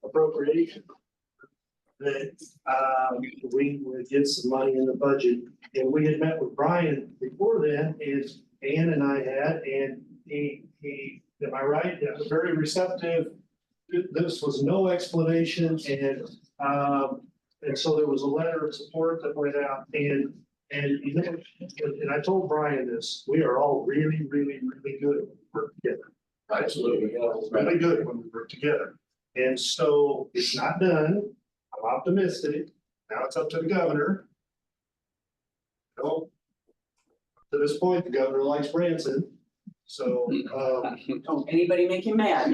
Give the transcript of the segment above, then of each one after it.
appropriation. That we would get some money in the budget, and we had met with Brian before then, is Ann and I had, and he, am I right? That was very receptive. This was no explanation, and so there was a letter of support that went out, and you know, and I told Brian this, we are all really, really, really good when we work together. Absolutely. Really good when we work together. And so it's not done. I'm optimistic. Now it's up to the governor. You know, to this point, the governor likes Branson. So, Don't anybody make him mad.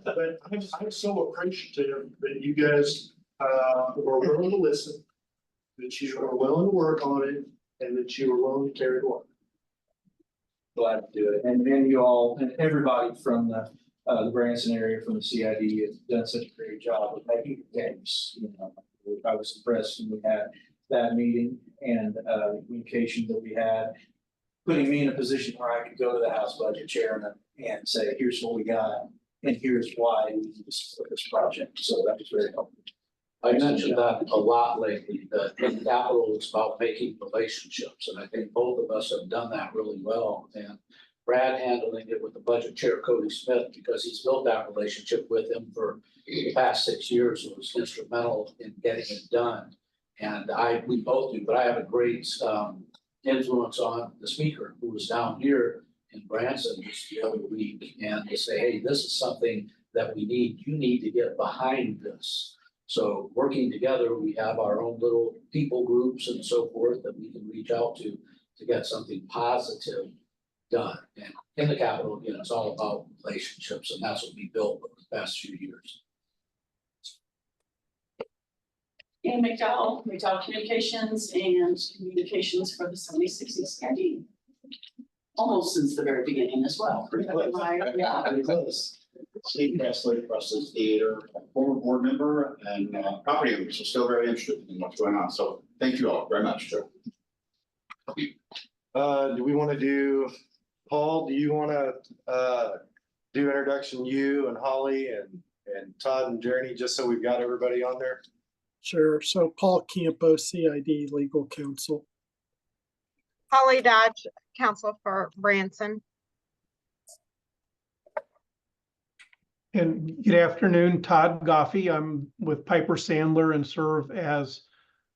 but I'm so appreciative that you guys, were willing to listen, that you were willing to work on it, and that you were willing to carry it on. Glad to do it. And you all, and everybody from the Branson area, from the CID has done such a great job of making games. You know, I was impressed when we had that meeting and the communication that we had, putting me in a position where I could go to the House Budget Chairman and say, here's what we got, and here's why we need to support this project. So that was very helpful. I mentioned that a lot lately, that in capital is about making relationships, and I think both of us have done that really well. And Brad handling it with the budget chair, Cody Smith, because he's built that relationship with him for the past 6 years, was instrumental in getting it done. And we both do, but I have a great influence on the speaker who was down here in Branson just the other week, and to say, hey, this is something that we need, you need to get behind this. So working together, we have our own little people groups and so forth that we can reach out to get something positive done. And in the Capitol, again, it's all about relationships, and that's what we built over the past few years. And McDowell Communications and Communications for the 76 CID. Almost since the very beginning as well. Yeah, pretty close. Steve Kessler, Russell's Theater, former board member and property owner, so still very interested in what's going on. So thank you all very much. Do we want to do, Paul, do you want to do introduction, you and Holly and Todd and Jeremy, just so we've got everybody on there? Sure. So Paul Campo, CID Legal Counsel. Holly Dodge, counsel for Branson. And good afternoon, Todd Goffey. I'm with Piper Sandler and serve as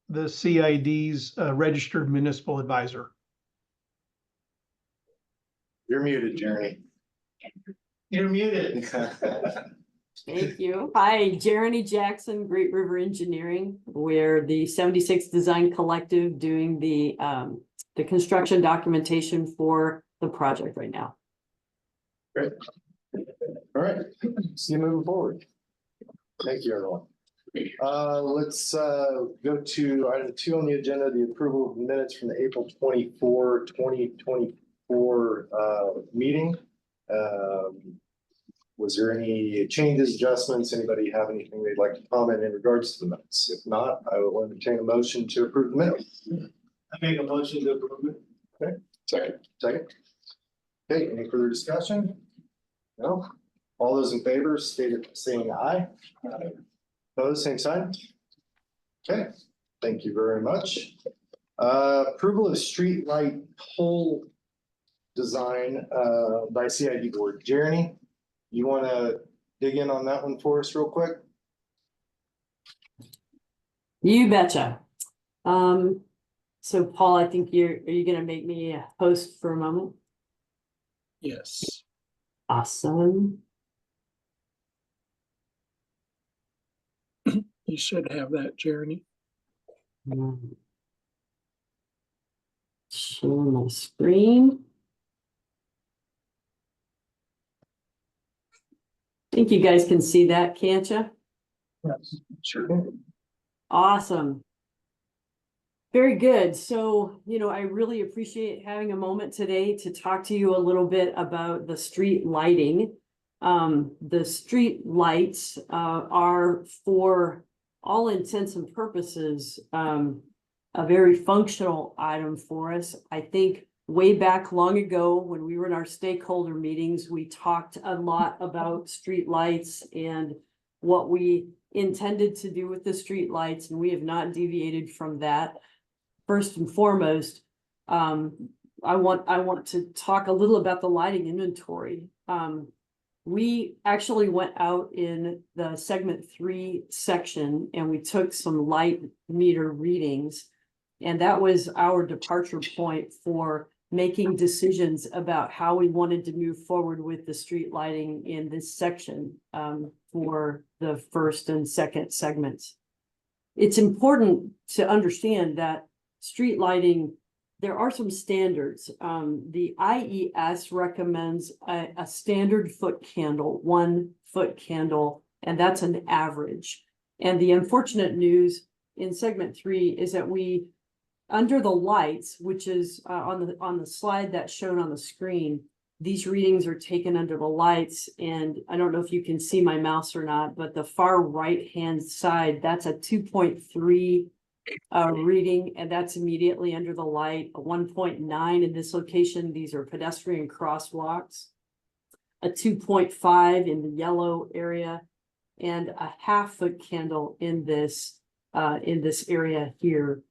the CID's registered municipal advisor. You're muted, Jeremy. You're muted. Thank you. Hi, Jeremy Jackson, Great River Engineering. We're the 76 Design Collective doing the construction documentation for the project right now. Great. All right, see you moving forward. Thank you, everyone. Let's go to item 2 on the agenda, the approval of minutes from the April 24, 2024 meeting. Was there any changes, adjustments? Anybody have anything they'd like to comment in regards to the minutes? If not, I will entertain a motion to approve the minutes. I make a motion to approve it. Okay, second. Okay, any further discussion? No? All those in favor saying aye. Aye. Opposed, same sign. Okay, thank you very much. Approval of street light pole design by CID board. Jeremy, you want to dig in on that one for us real quick? You betcha. So Paul, I think are you going to make me a host for a moment? Yes. Awesome. You should have that, Jeremy. Share my screen. I think you guys can see that, can't you? Yes, sure. Awesome. Very good. So, I really appreciate having a moment today to talk to you a little bit about the street lighting. The street lights are, for all intents and purposes, a very functional item for us. I think way back long ago, when we were in our stakeholder meetings, we talked a lot about streetlights and what we intended to do with the streetlights, and we have not deviated from that. First and foremost, I want to talk a little about the lighting inventory. We actually went out in the segment 3 section and we took some light meter readings. And that was our departure point for making decisions about how we wanted to move forward with the street lighting in this section for the first and second segments. It's important to understand that street lighting, there are some standards. The IES recommends a standard foot candle, 1 foot candle, and that's an average. And the unfortunate news in segment 3 is that we, under the lights, which is on the slide that's shown on the screen, these readings are taken under the lights. And I don't know if you can see my mouse or not, but the far right-hand side, that's a 2.3 reading, and that's immediately under the light. A 1.9 in this location, these are pedestrian crosswalks. A 2.5 in the yellow area, and a half foot candle in this area here.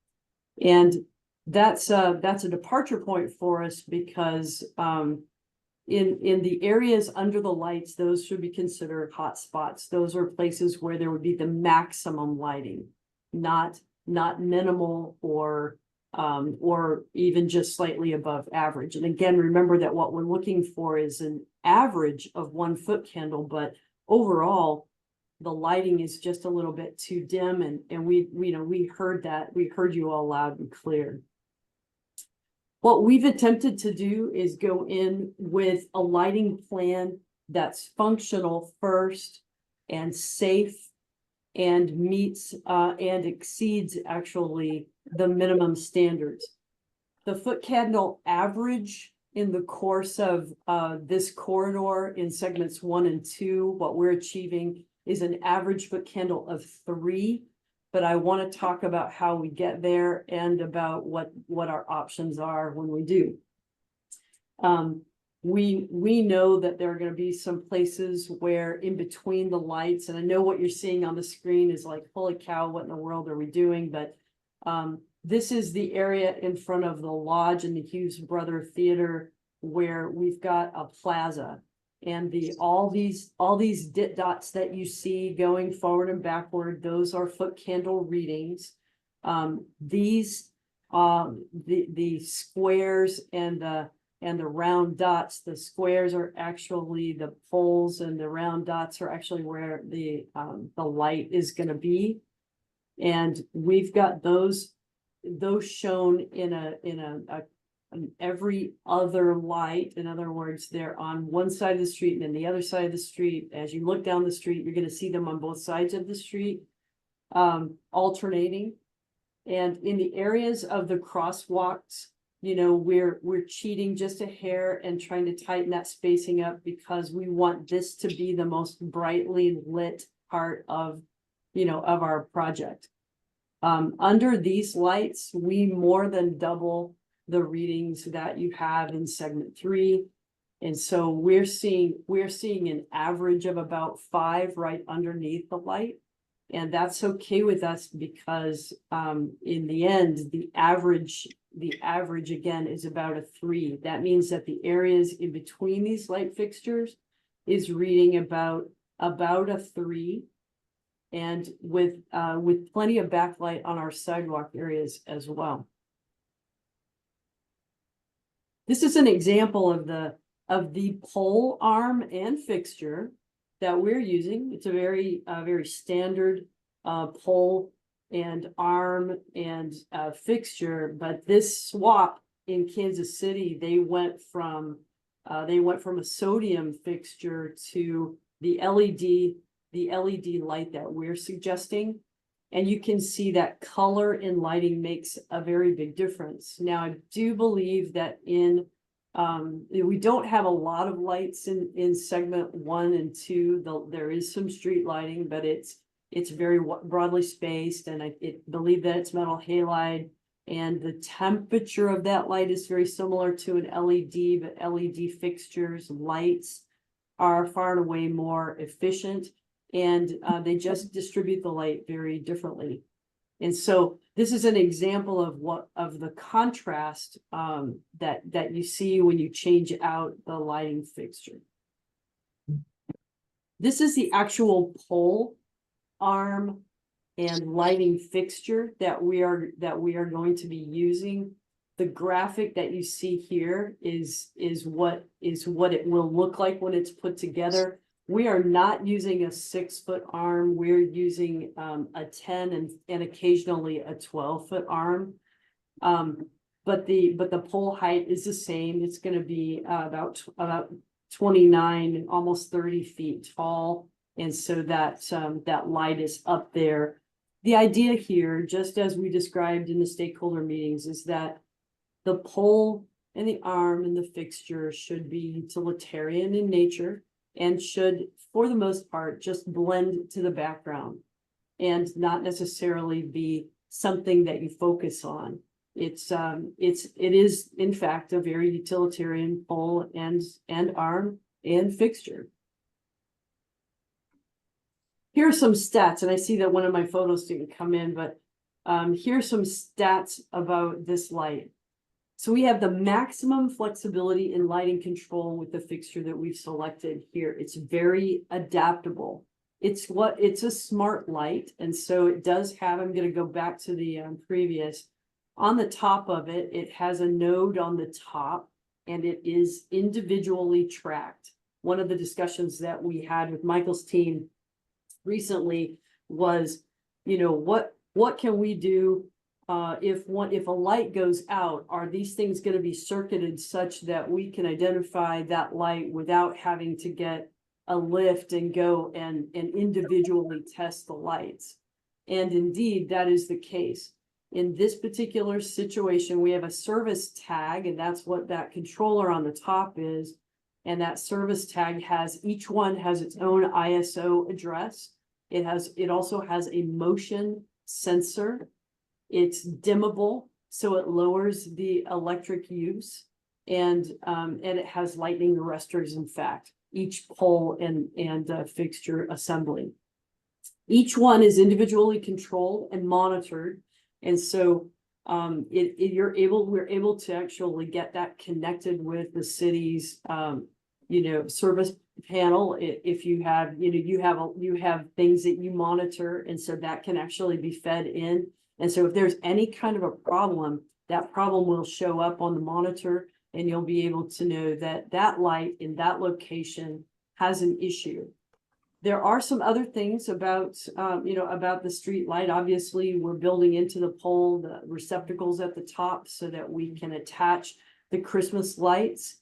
And that's a departure point for us because in the areas under the lights, those should be considered hot spots. Those are places where there would be the maximum lighting, not minimal or even just slightly above average. And again, remember that what we're looking for is an average of 1 foot candle, but overall, the lighting is just a little bit too dim, and we heard that. We heard you all loud and clear. What we've attempted to do is go in with a lighting plan that's functional first and safe and meets and exceeds actually the minimum standards. The foot candle average in the course of this corridor in segments 1 and 2, what we're achieving is an average foot candle of 3, but I want to talk about how we get there and about what our options are when we do. We know that there are going to be some places where in between the lights, and I know what you're seeing on the screen is like, holy cow, what in the world are we doing? But this is the area in front of the lodge and the Hughes Brother Theater where we've got a plaza. And all these dit dots that you see going forward and backward, those are foot candle readings. These the squares and the round dots, the squares are actually the poles, and the round dots are actually where the light is going to be. And we've got those shown in every other light. In other words, they're on one side of the street and then the other side of the street. As you look down the street, you're going to see them on both sides of the street, alternating. And in the areas of the crosswalks, we're cheating just a hair and trying to tighten that spacing up because we want this to be the most brightly lit part of our project. Under these lights, we more than double the readings that you have in segment 3. And so we're seeing an average of about 5 right underneath the light. And that's okay with us because in the end, the average again is about a 3. That means that the areas in between these light fixtures is reading about a 3. And with plenty of backlight on our sidewalk areas as well. This is an example of the pole arm and fixture that we're using. It's a very standard pole and arm and fixture, but this swap in Kansas City, they went from a sodium fixture to the LED light that we're suggesting. And you can see that color in lighting makes a very big difference. Now, I do believe that we don't have a lot of lights in segment 1 and 2. There is some street lighting, but it's very broadly spaced, and I believe that it's metal halide. And the temperature of that light is very similar to an LED, but LED fixtures, lights are far and away more efficient, and they just distribute the light very differently. And so this is an example of the contrast that you see when you change out the lighting fixture. This is the actual pole arm and lighting fixture that we are going to be using. The graphic that you see here is what it will look like when it's put together. We are not using a 6-foot arm. We're using a 10 and occasionally a 12-foot arm. But the pole height is the same. It's going to be about 29, almost 30 feet tall. And so that light is up there. The idea here, just as we described in the stakeholder meetings, is that the pole and the arm and the fixture should be utilitarian in nature and should, for the most part, just blend to the background and not necessarily be something that you focus on. It is in fact a very utilitarian pole and arm and fixture. Here are some stats, and I see that one of my photos didn't come in, but here's some stats about this light. So we have the maximum flexibility in lighting control with the fixture that we've selected here. It's very adaptable. It's a smart light, and so it does have, I'm going to go back to the previous, on the top of it, it has a node on the top, and it is individually tracked. One of the discussions that we had with Michael's team recently was, you know, what can we do if a light goes out? Are these things going to be circuited such that we can identify that light without having to get a lift and go and individually test the lights? And indeed, that is the case. In this particular situation, we have a service tag, and that's what that controller on the top is. And that service tag each one has its own ISO address. It also has a motion sensor. It's dimmable, so it lowers the electric use, and it has lightning arresters, in fact, each pole and fixture assembly. Each one is individually controlled and monitored, and so we're able to actually get that connected with the city's service panel. If you have you have things that you monitor, and so that can actually be fed in. And so if there's any kind of a problem, that problem will show up on the monitor, and you'll be able to know that that light in that location has an issue. There are some other things about the street light. Obviously, we're building into the pole the receptacles at the top so that we can attach the Christmas lights.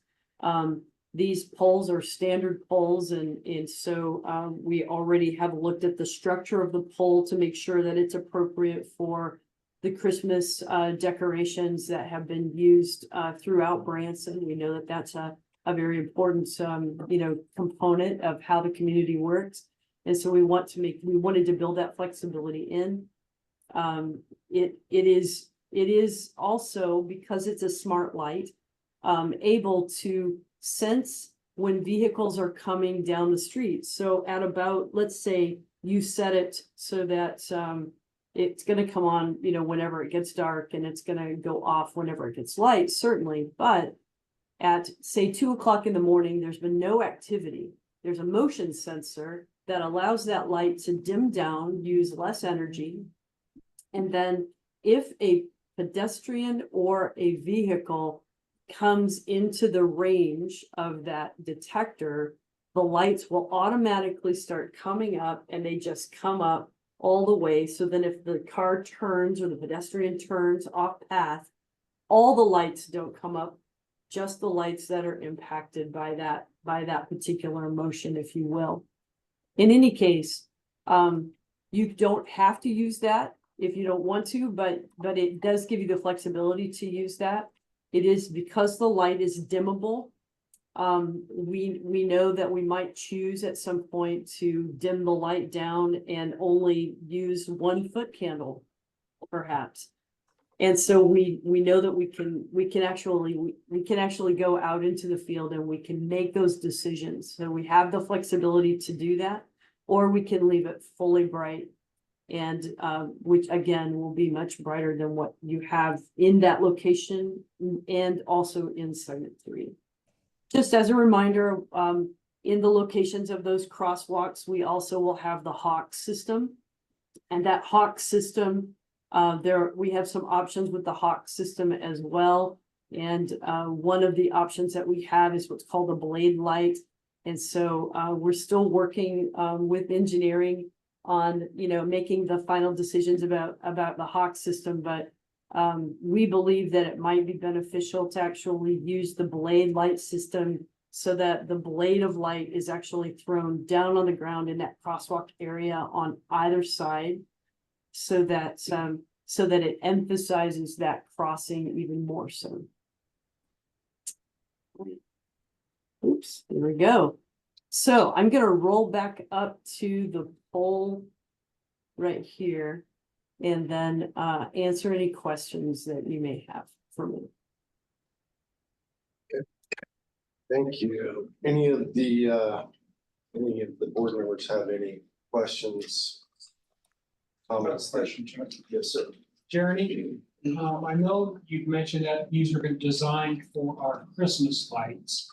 These poles are standard poles, and so we already have looked at the structure of the pole to make sure that it's appropriate for the Christmas decorations that have been used throughout Branson. We know that that's a very important component of how the community works, and so we wanted to build that flexibility in. It is also, because it's a smart light, able to sense when vehicles are coming down the street. So at about, let's say you set it so that it's going to come on, whenever it gets dark, and it's going to go off whenever it gets light, certainly. But at say 2 o'clock in the morning, there's been no activity. There's a motion sensor that allows that light to dim down, use less energy. And then if a pedestrian or a vehicle comes into the range of that detector, the lights will automatically start coming up, and they just come up all the way. So then if the car turns or the pedestrian turns off path, all the lights don't come up, just the lights that are impacted by that particular motion, if you will. In any case, you don't have to use that if you don't want to, but it does give you the flexibility to use that. It is because the light is dimmable. We know that we might choose at some point to dim the light down and only use 1 foot candle, perhaps. And so we know that we can actually go out into the field and we can make those decisions. So we have the flexibility to do that, or we can leave it fully bright. And which again will be much brighter than what you have in that location and also in segment 3. Just as a reminder, in the locations of those crosswalks, we also will have the Hawk system. And that Hawk system, we have some options with the Hawk system as well. And one of the options that we have is what's called a blade light. And so we're still working with engineering on, making the final decisions about the Hawk system, but we believe that it might be beneficial to actually use the blade light system so that the blade of light is actually thrown down on the ground in that crosswalk area on either side, so that it emphasizes that crossing even more so. Oops, there we go. So I'm gonna roll back up to the poll right here and then answer any questions that you may have for me. Thank you. Any of the board members have any questions? Comments? Yes, sir. Jeremy, I know you've mentioned that these are designed for our Christmas lights.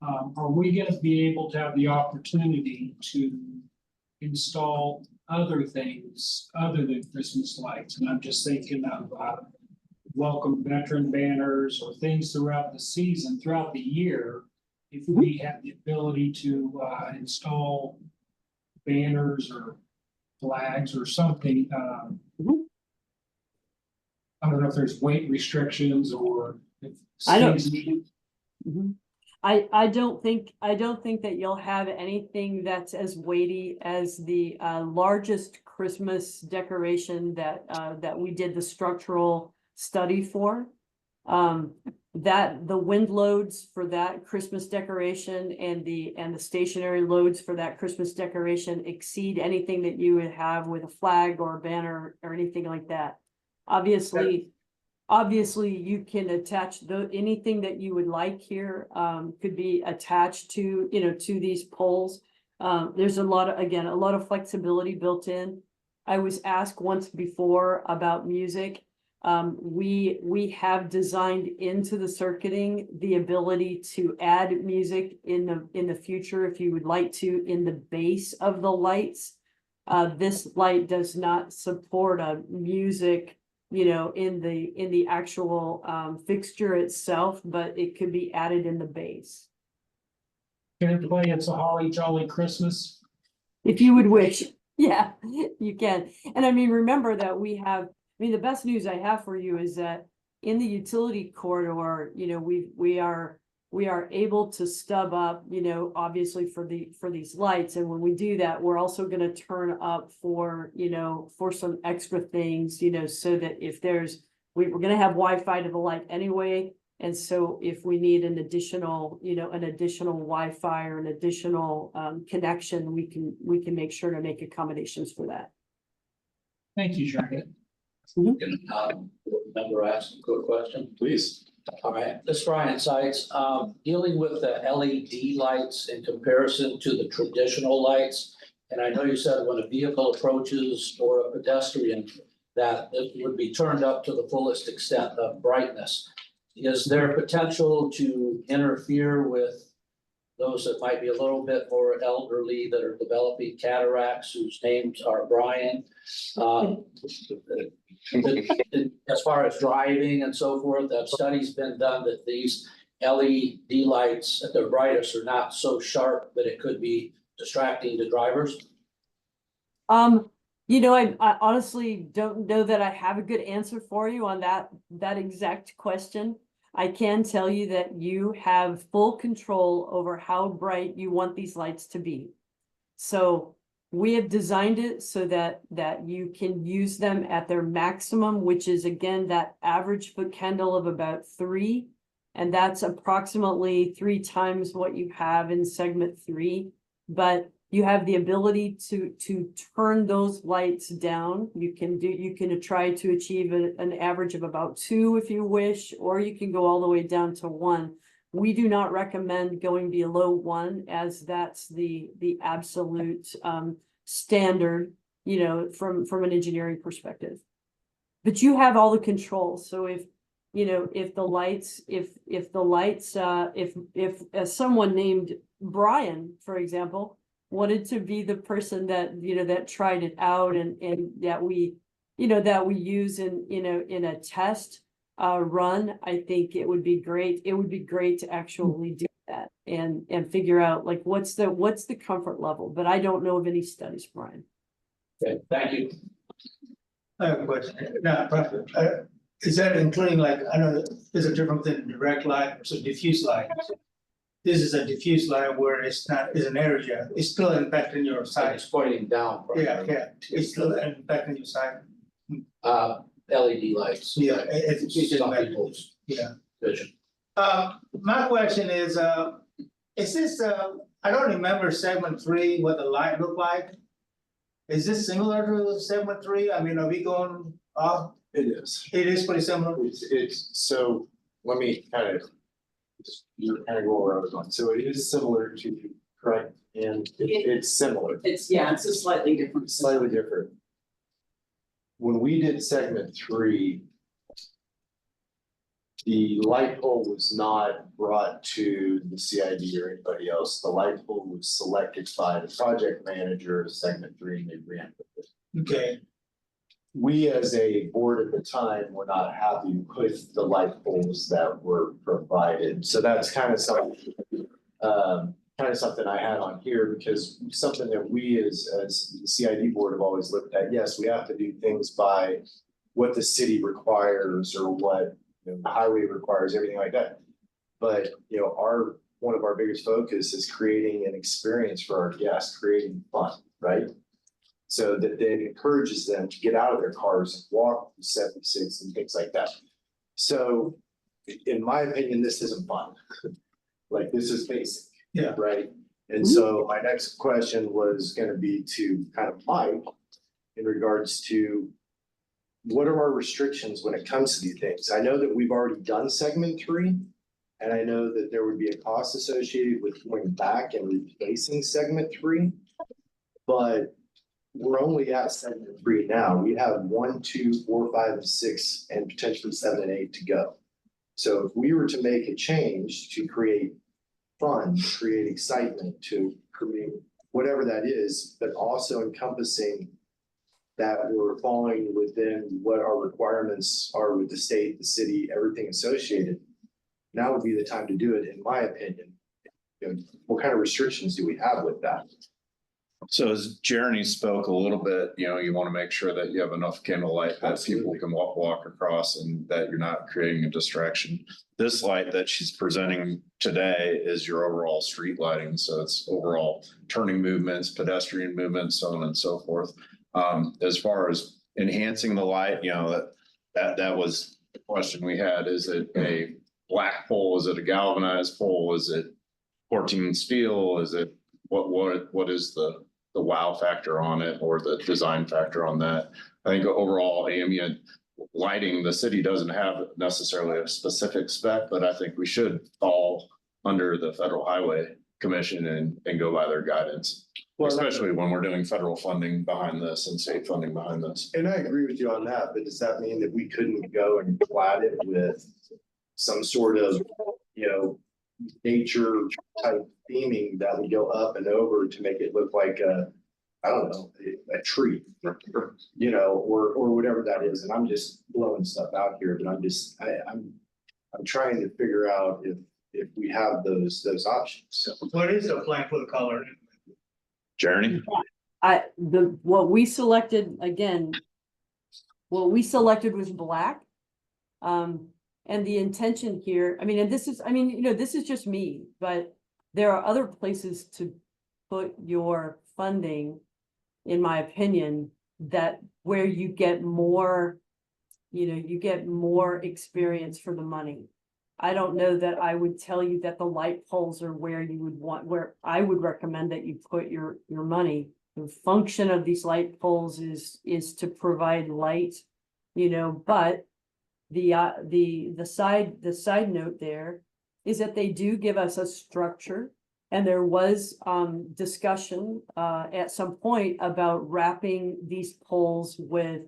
Are we gonna be able to have the opportunity to install other things other than Christmas lights? And I'm just thinking of welcome veteran banners or things throughout the season, throughout the year. If we have the ability to install banners or flags or something, I don't know if there's weight restrictions or if I don't- things- I don't think that you'll have anything that's as weighty as the largest Christmas decoration that we did the structural study for. That the wind loads for that Christmas decoration and the stationary loads for that Christmas decoration exceed anything that you would have with a flag or a banner or anything like that. Obviously, you can attach anything that you would like here, could be attached to, to these poles. There's a lot of flexibility built in. I was asked once before about music. We have designed into the circuiting the ability to add music in the future if you would like to in the base of the lights. This light does not support a music, in the actual fixture itself, but it could be added in the base. Can it play It's a Holly Jolly Christmas? If you would wish, yeah, you can. And I mean, remember that the best news I have for you is that in the utility corridor, we are able to stub up, obviously for these lights. And when we do that, we're also going to turn up for some extra things, so that if we're going to have Wi-Fi to the light anyway. And so if we need an additional Wi-Fi or an additional connection, we can make sure to make accommodations for that. Thank you, Jeremy. Can member ask a quick question? Please. All right, this Brian Sites, dealing with the LED lights in comparison to the traditional lights. And I know you said when a vehicle approaches or a pedestrian, that it would be turned up to the fullest extent of brightness. Is there potential to interfere with those that might be a little bit more elderly that are developing cataracts, whose names are Brian? As far as driving and so forth, that study's been done that these LED lights at their brightest are not so sharp that it could be distracting to drivers. I honestly don't know that I have a good answer for you on that exact question. I can tell you that you have full control over how bright you want these lights to be. So we have designed it so that you can use them at their maximum, which is again, that average foot candle of about 3. And that's approximately 3 times what you have in segment 3. But You have the ability to turn those lights down. You can try to achieve an average of about 2 if you wish, or you can go all the way down to 1. We do not recommend going below 1, as that's the absolute standard, you know, from an engineering perspective. But you have all the controls. So if, you know, if someone named Brian, for example, wanted to be the person that, you know, that tried it out and that we, you know, that we use in a test run, I think it would be great. It would be great to actually do that and figure out like what's the comfort level. But I don't know of any studies, Brian. Okay, thank you. I have a question. Now, is that including like, I know there's a difference in direct light versus diffuse light. This is a diffuse light where it's not, is an area, it's still impacting your sight. It's pointing down. Yeah, it's still impacting your sight. LED lights. Yeah, it's Some impacting, people's yeah. vision. My question is this, I don't remember segment 3, what the light looked like. Is this similar to segment 3? I mean, are we going off? It is. It is pretty similar. It's, so let me kind of, you're kind of going where I was going. So it is similar to, correct? And it's similar, It's a slightly different. slightly different. When we did segment 3, the light pole was not brought to the CID or anybody else. The light pole was selected by the project manager of segment 3 and they ran with it. Okay. We as a board at the time were not happy with the light poles that were provided. So that's kind of something I had on here because something that we as the CID board have always looked at. Yes, we have to do things by what the city requires or what the highway requires, everything like that. But you know, one of our biggest focus is creating an experience for our guests, creating fun, right? So that it encourages them to get out of their cars and walk 76 and things like that. So in my opinion, this isn't fun. Like this is basic. Yeah. Right. And so my next question was going to be to kind of Mike in regards to what are our restrictions when it comes to these things? I know that we've already done segment 3, and I know that there would be a cost associated with going back and replacing segment 3, but we're only at segment 3 now. We have 1, 2, 4, 5, and 6, and potentially 7 and 8 to go. So if we were to make a change to create fun, create excitement, to create whatever that is, but also encompassing that we're falling within what our requirements are with the state, the city, everything associated, now would be the time to do it, in my opinion. You know, what kind of restrictions do we have with that? So as Jeremy spoke a little bit, you know, you want to make sure that you have enough candlelight that people can walk across and that you're not creating a distraction. This light that she's presenting today is your overall street lighting. So it's overall turning movements, pedestrian movements, so on and so forth. As far as enhancing the light, you know, that was the question we had. Is it a black pole? Is it a galvanized pole? Is it 14 steel? Is it what is the wow factor on it or the design factor on that? I think overall ambient lighting, the city doesn't have necessarily a specific spec, but I think we should fall under the Federal Highway Commission and go by their guidance. Well, especially when we're doing federal funding behind this and state funding behind this. And I agree with you on that, but does that mean that we couldn't go and plat it with some sort of, you know, nature type theming that would go up and over to make it look like I don't know, a tree, you know, or whatever that is. And I'm just blowing stuff out here, but I'm trying to figure out if we have those options. So What is the plan for the color? Jeremy? What we selected was black. And the intention here, I mean, and this is, I mean, you know, this is just me, but there are other places to put your funding, in my opinion, that where you get more, you know, you get more experience for the money. I don't know that I would tell you that the light poles are where you would want, where I would recommend that you put your money. The function of these light poles is to provide light, you know, but the side note there is that they do give us a structure. And there was discussion at some point about wrapping these poles with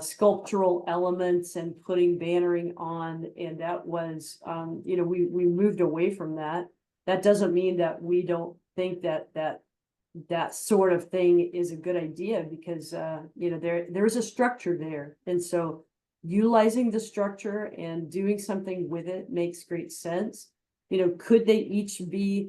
sculptural elements and putting bannering on, and that was, you know, we moved away from that. That doesn't mean that we don't think that sort of thing is a good idea, because you know, there's a structure there, and so utilizing the structure and doing something with it makes great sense. You know, could they each be,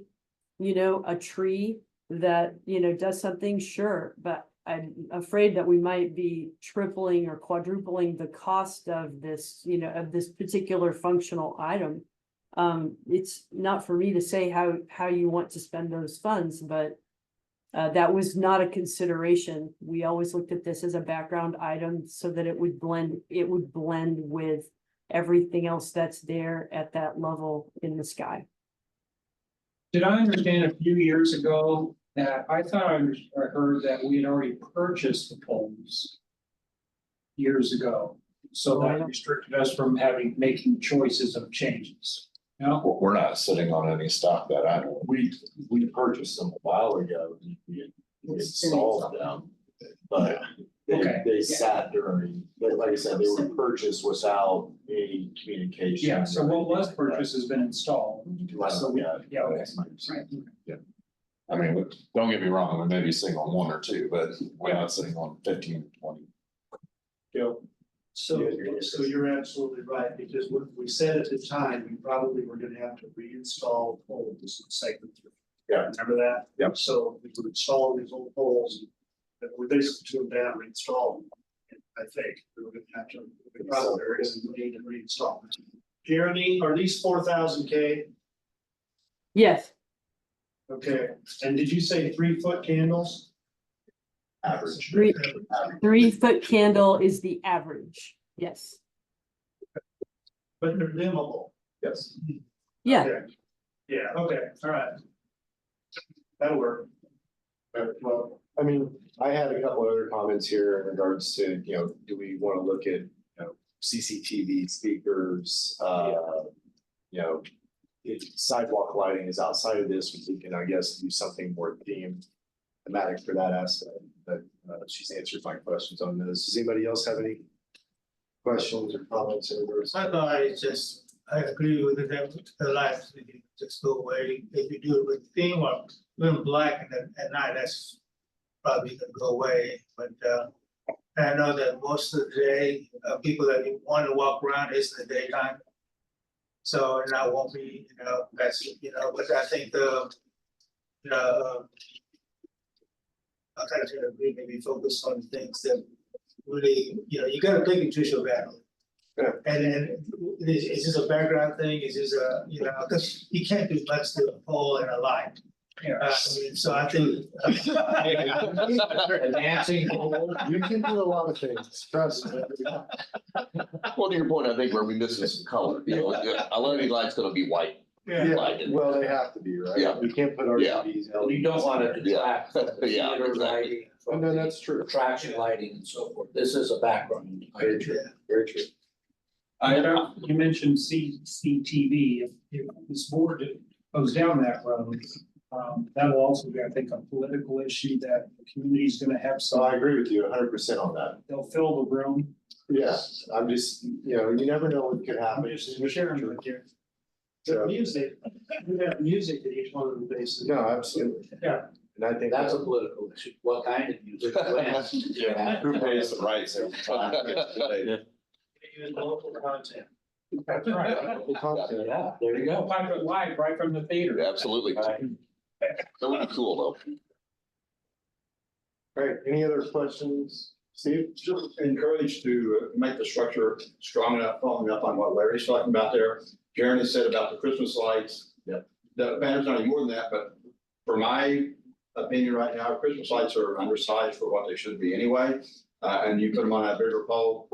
you know, a tree that, you know, does something? Sure, but I'm afraid that we might be tripling or quadrupling the cost of this, you know, of this particular functional item. It's not for me to say how you want to spend those funds, but that was not a consideration. We always looked at this as a background item so that it would blend with everything else that's there at that level in the sky. Did I understand a few years ago that I thought I heard that we had already purchased the poles years ago? So that restricted us from making choices of changes. No, We're not sitting on any stock that I know. We purchased them a while ago. We installed them, but Okay. they sat during, like I said, they were purchased without any communication. yeah, so what was purchased has been installed. So we- Yeah. yeah, okay. That's my understanding. Right. I mean, don't get me wrong, we may be sitting on one or two, but we're not sitting on 15, 20. So you're absolutely right, because what we said at the time, we probably were gonna have to reinstall poles in segment 3. Yeah. Remember that? Yep. So we would install these old poles, and we basically took them down, reinstall them. And I think we were gonna have to, we probably are gonna need to reinstall them. Jeremy, are these 4,000 K? Yes, Okay, and did you say 3-foot candles? Average. 3-foot candle is the average. Yes. But they're dimmable. Yes. Yeah. Okay. Yeah, okay, all right. That'll work. Well, I mean, I had a couple other comments here in regards to, you know, do we want to look at, you know, CCTV speakers, you know, if sidewalk lighting is outside of this, we can, I guess, do something more thematic for that aspect, but she's answered my questions on those. Does anybody else have any questions or comments in regards? I thought I agree with it, that the lights just go away. If you do it with theme or doing black at night, that's probably gonna go away, but I know that most of the day, people that want to walk around is in the daytime. So, and I won't be, you know, that's, you know, but I think I kind of agree, maybe focus on things that really, you know, you gotta pick and choose your battle. Yeah. And then, is this a background thing, is this a, you know, because you can't do much to a pole and a light. I mean, so I think. Dancing. You can do a lot of things, trust me. Well, to your point, I think where we miss is some color, you know, a lot of these lights gonna be white. Yeah, lighted. well, they have to be, right? Yeah. We can't put Yeah. RGBs. You don't want to detract from the Yeah, theater exactly. lighting, from No, the that's true. attraction lighting and so forth. This is a background. Very true, very true. You mentioned CCTV, if this board goes down that road, that will also be, I think, a political issue that the community's gonna have So I some, agree with you 100% on that. they'll fill the room. Yeah, I'm just, you know, you never know what could happen. I'm just sharing with you. So- The music, we have music at each one of the bases. No, absolutely. Yeah. And I think That's a that, political issue. What kind of music? When? Yeah, who pays the rights every time? Use local content. That's right. local content. Yeah, there you go. Find it live right from the theater. Absolutely. That would be cool, though. All right, any other questions? Steve? Just encouraged to make the structure strong enough, following up on what Larry's talking about there. Jeremy said about the Christmas lights. Yep. The banner's not any more than that, but for my opinion right now, Christmas lights are undersized for what they should be anyway. And you put them on a bigger pole.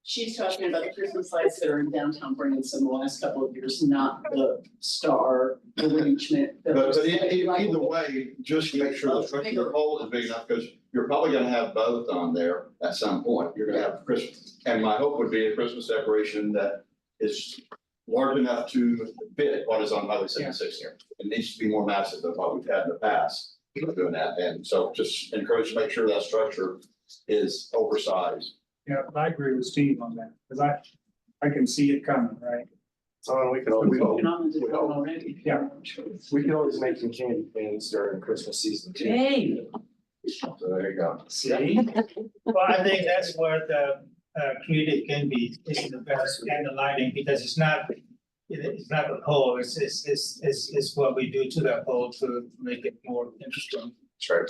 She's talking about the Christmas lights that are in downtown Branson the last couple of years, not the star arrangement. that But was either way, just make sure the structure of the pole is big enough, because you're probably gonna have both on there at some point. You're gonna have Christmas, and my hope would be a Christmas decoration that is large enough to fit what is on Highway 76 here. It needs to be more massive than what we've had in the past, doing that, and so just encourage to make sure that structure is oversized. Yeah, I agree with Steve on that, because I can see it coming, right? So we can always, Working on the design already. Yeah. we can always make some candy canes during Christmas season too. Hey, So there you go. See? Well, I think that's where the creative can be, is the best, and the lighting, because it's not the pole, it's what we do to that pole to make it more interesting. That's right.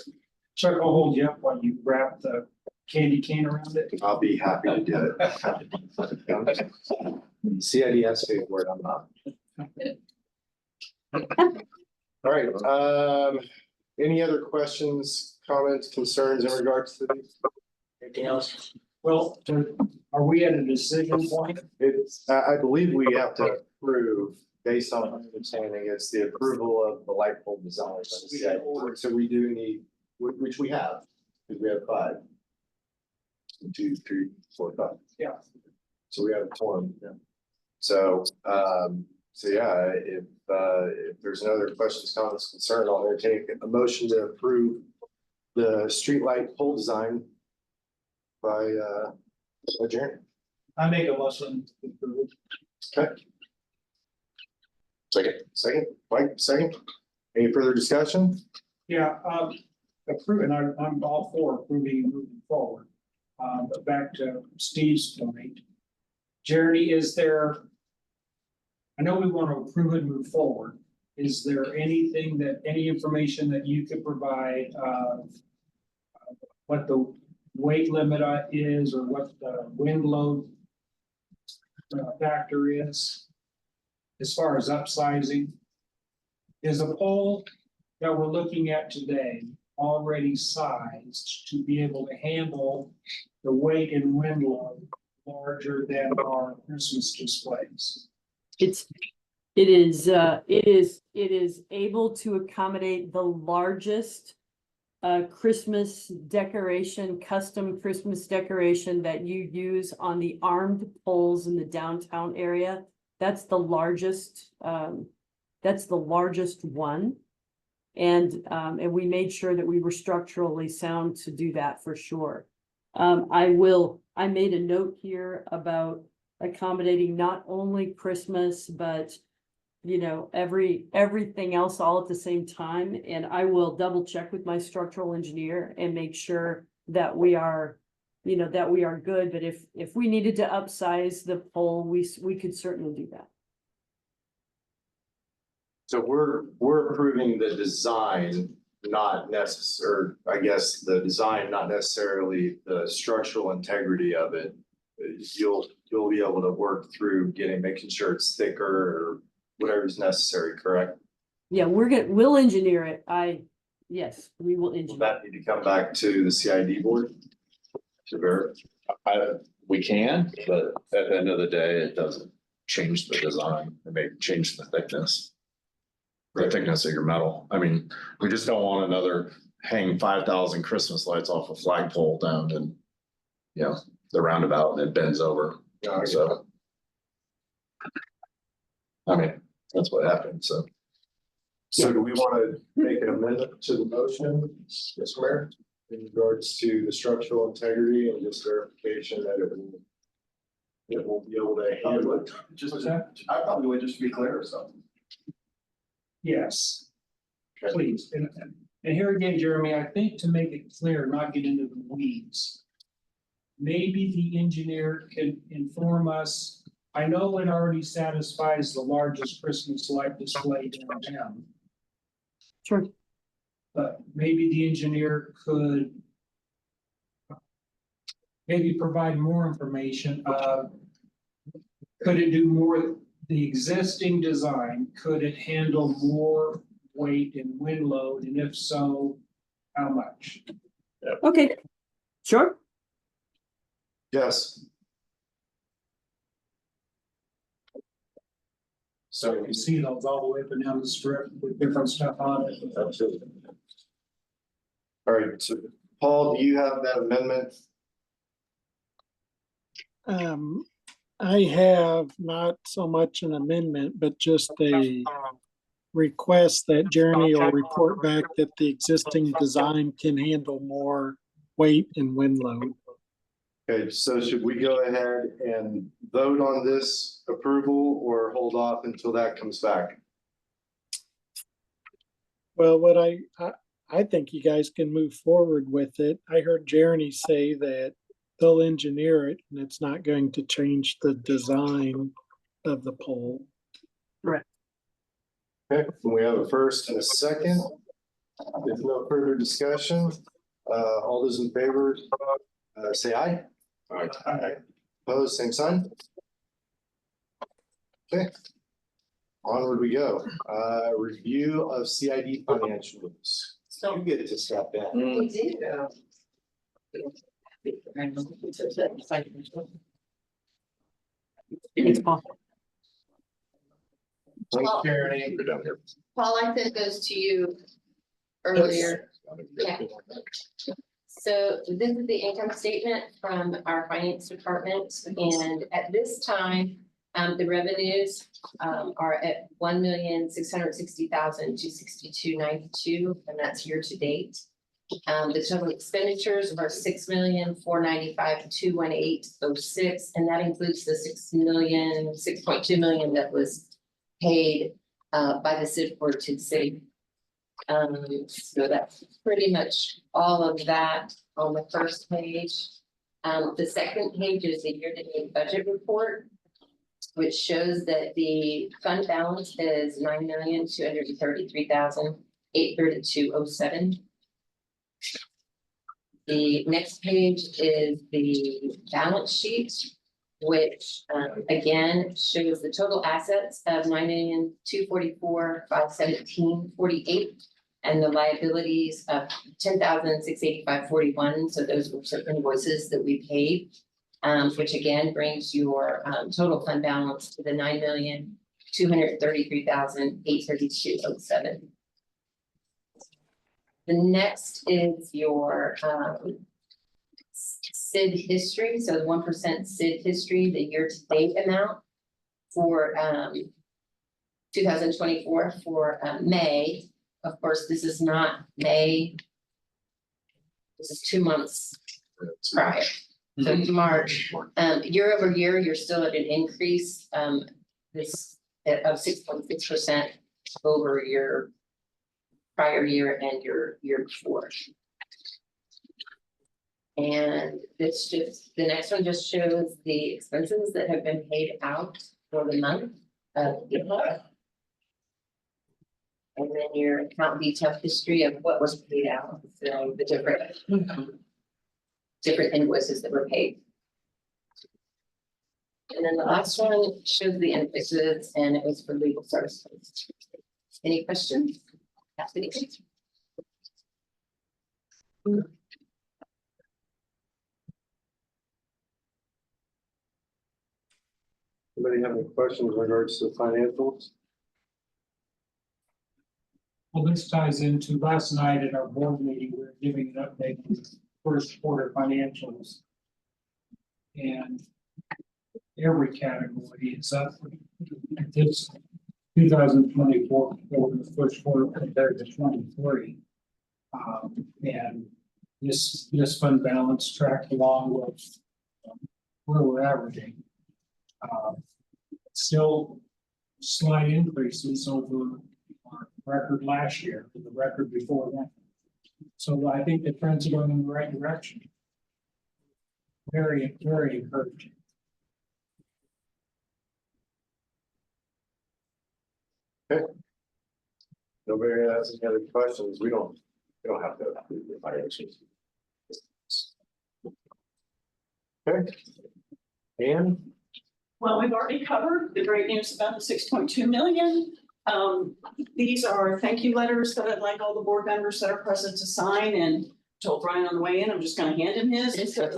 Chuck, I'll hold you up while you wrap the candy cane around it. I'll be happy to do it. CID has to be the word, I'm not. All right, any other questions, comments, concerns in regards to these? Anything else? Well, are we at a decision point? It's, I believe we have to approve, based on my understanding, it's the approval of the light pole design. by the CID board. So we do need, which we have, because we have 5. 1, 2, 3, 4, 5. Yeah. So we have a quorum, yeah. So, yeah, if there's no other questions, comments, concern, I'll entertain a motion to approve the streetlight pole design by Jeremy. I make a motion to approve it. Okay. Second, Mike, second. Any further discussion? Yeah, approving, I'm all for approving and moving forward. But back to Steve's point. Jeremy, is there? I know we want to approve and move forward. Is there anything any information that you could provide, what the weight limit is, or what the wind load factor is? As far as upsizing? Is the pole that we're looking at today already sized to be able to handle the weight and wind load larger than our Christmas displays? It is able to accommodate the largest Christmas decoration, custom Christmas decoration that you use on the armed poles in the downtown area. That's the largest one. And we made sure that we were structurally sound to do that for sure. I made a note here about accommodating not only Christmas, but everything else all at the same time. And I will double check with my structural engineer and make sure that we are good. But if we needed to upsize the pole, we could certainly do that. So we're approving the design, not necessary, I guess, the design, not necessarily the structural integrity of it. You'll be able to work through making sure it's thicker or whatever is necessary, correct? Yeah, we'll engineer it. Yes, we will Will engineer. that need to come back to the CID board? To verify? We can, but at the end of the day, it doesn't change the design. It may change the thickness. The thickness of your metal. I mean, we just don't want another hang 5,000 Christmas lights off a flagpole down and, the roundabout and it bends over. So. I mean, that's what happened, so. So do we want to make an amendment to the motion, Mr. Mayor, in regards to the structural integrity and just verification that it will be able to handle it? I probably would, just to be clear or something. Yes. Please, and here again, Jeremy, I think to make it clear, not get into the weeds. Maybe the engineer can inform us. I know it already satisfies the largest Christmas light display downtown. Sure. But maybe the engineer could maybe provide more information. Could it do more? The existing design, could it handle more weight and wind load? And if so, how much? Okay, sure. Yes. So you see those all the way up and down the strip with different stuff on it. Absolutely. All right, so Paul, do you have that amendment? I have not so much an amendment, but just a request that Jeremy will report back that the existing design can handle more weight and wind load. Okay, so should we go ahead and vote on this approval or hold off until that comes back? Well, what I think you guys can move forward with it. I heard Jeremy say that they'll engineer it and it's not going to change the design of the pole. Okay, we have a first and a second. If no further discussion, all those in favor, say aye. Aye. Opposed, same sign. Okay. Onward we go. Review of CID financials. You get to step in. We do. Thanks, Paul. Thanks, Jeremy. Paul, I sent those to you earlier. Yeah. So this is the income statement from our finance department, and at this time, the revenues are at 1,660,262.92, and that's year to date. The total expenditures are 6,495,218.06, and that includes the 6.2 million that was paid by the city board to the city. So that's pretty much all of that on the first page. The second page is the year-to-date budget report, which shows that the fund balance is 9,233,832.07. The next page is the balance sheet, which again shows the total assets of 9,244,517.48 and the liabilities of 10,685.41. So those were some invoices that we paid, which again brings your total fund balance to the 9,233,832.07. The next is your SID history, so the 1% SID history, the year-to-date amount for 2024 for May. Of course, this is not May. This is 2 months prior. So March, year over year, you're still at an increase this of 6.6% over your prior year and your year before. And it's just, the next one just shows the expenses that have been paid out for the month of April. And then your account detail history of what was paid out, so the different invoices that were paid. And then the last one shows the invoices, and it was for legal services. Any questions? Anybody have any questions in regards to the financials? Well, this ties into last night at our board meeting, we were giving an update on the first quarter financials. And every category is up. This 2024 for the first quarter compared to 23. And this fund balance tracked along with where we're averaging. Still slight increases over our record last year, the record before that. So I think the trends are going in the right direction. Very, very encouraging. Okay. Nobody has any other questions. We don't have to approve the financials. Okay. And Well, we've already covered the great news about the 6.2 million. These are thank you letters that I'd like all the board members that are present to sign, and told Brian on the way in, I'm just gonna hand him his. But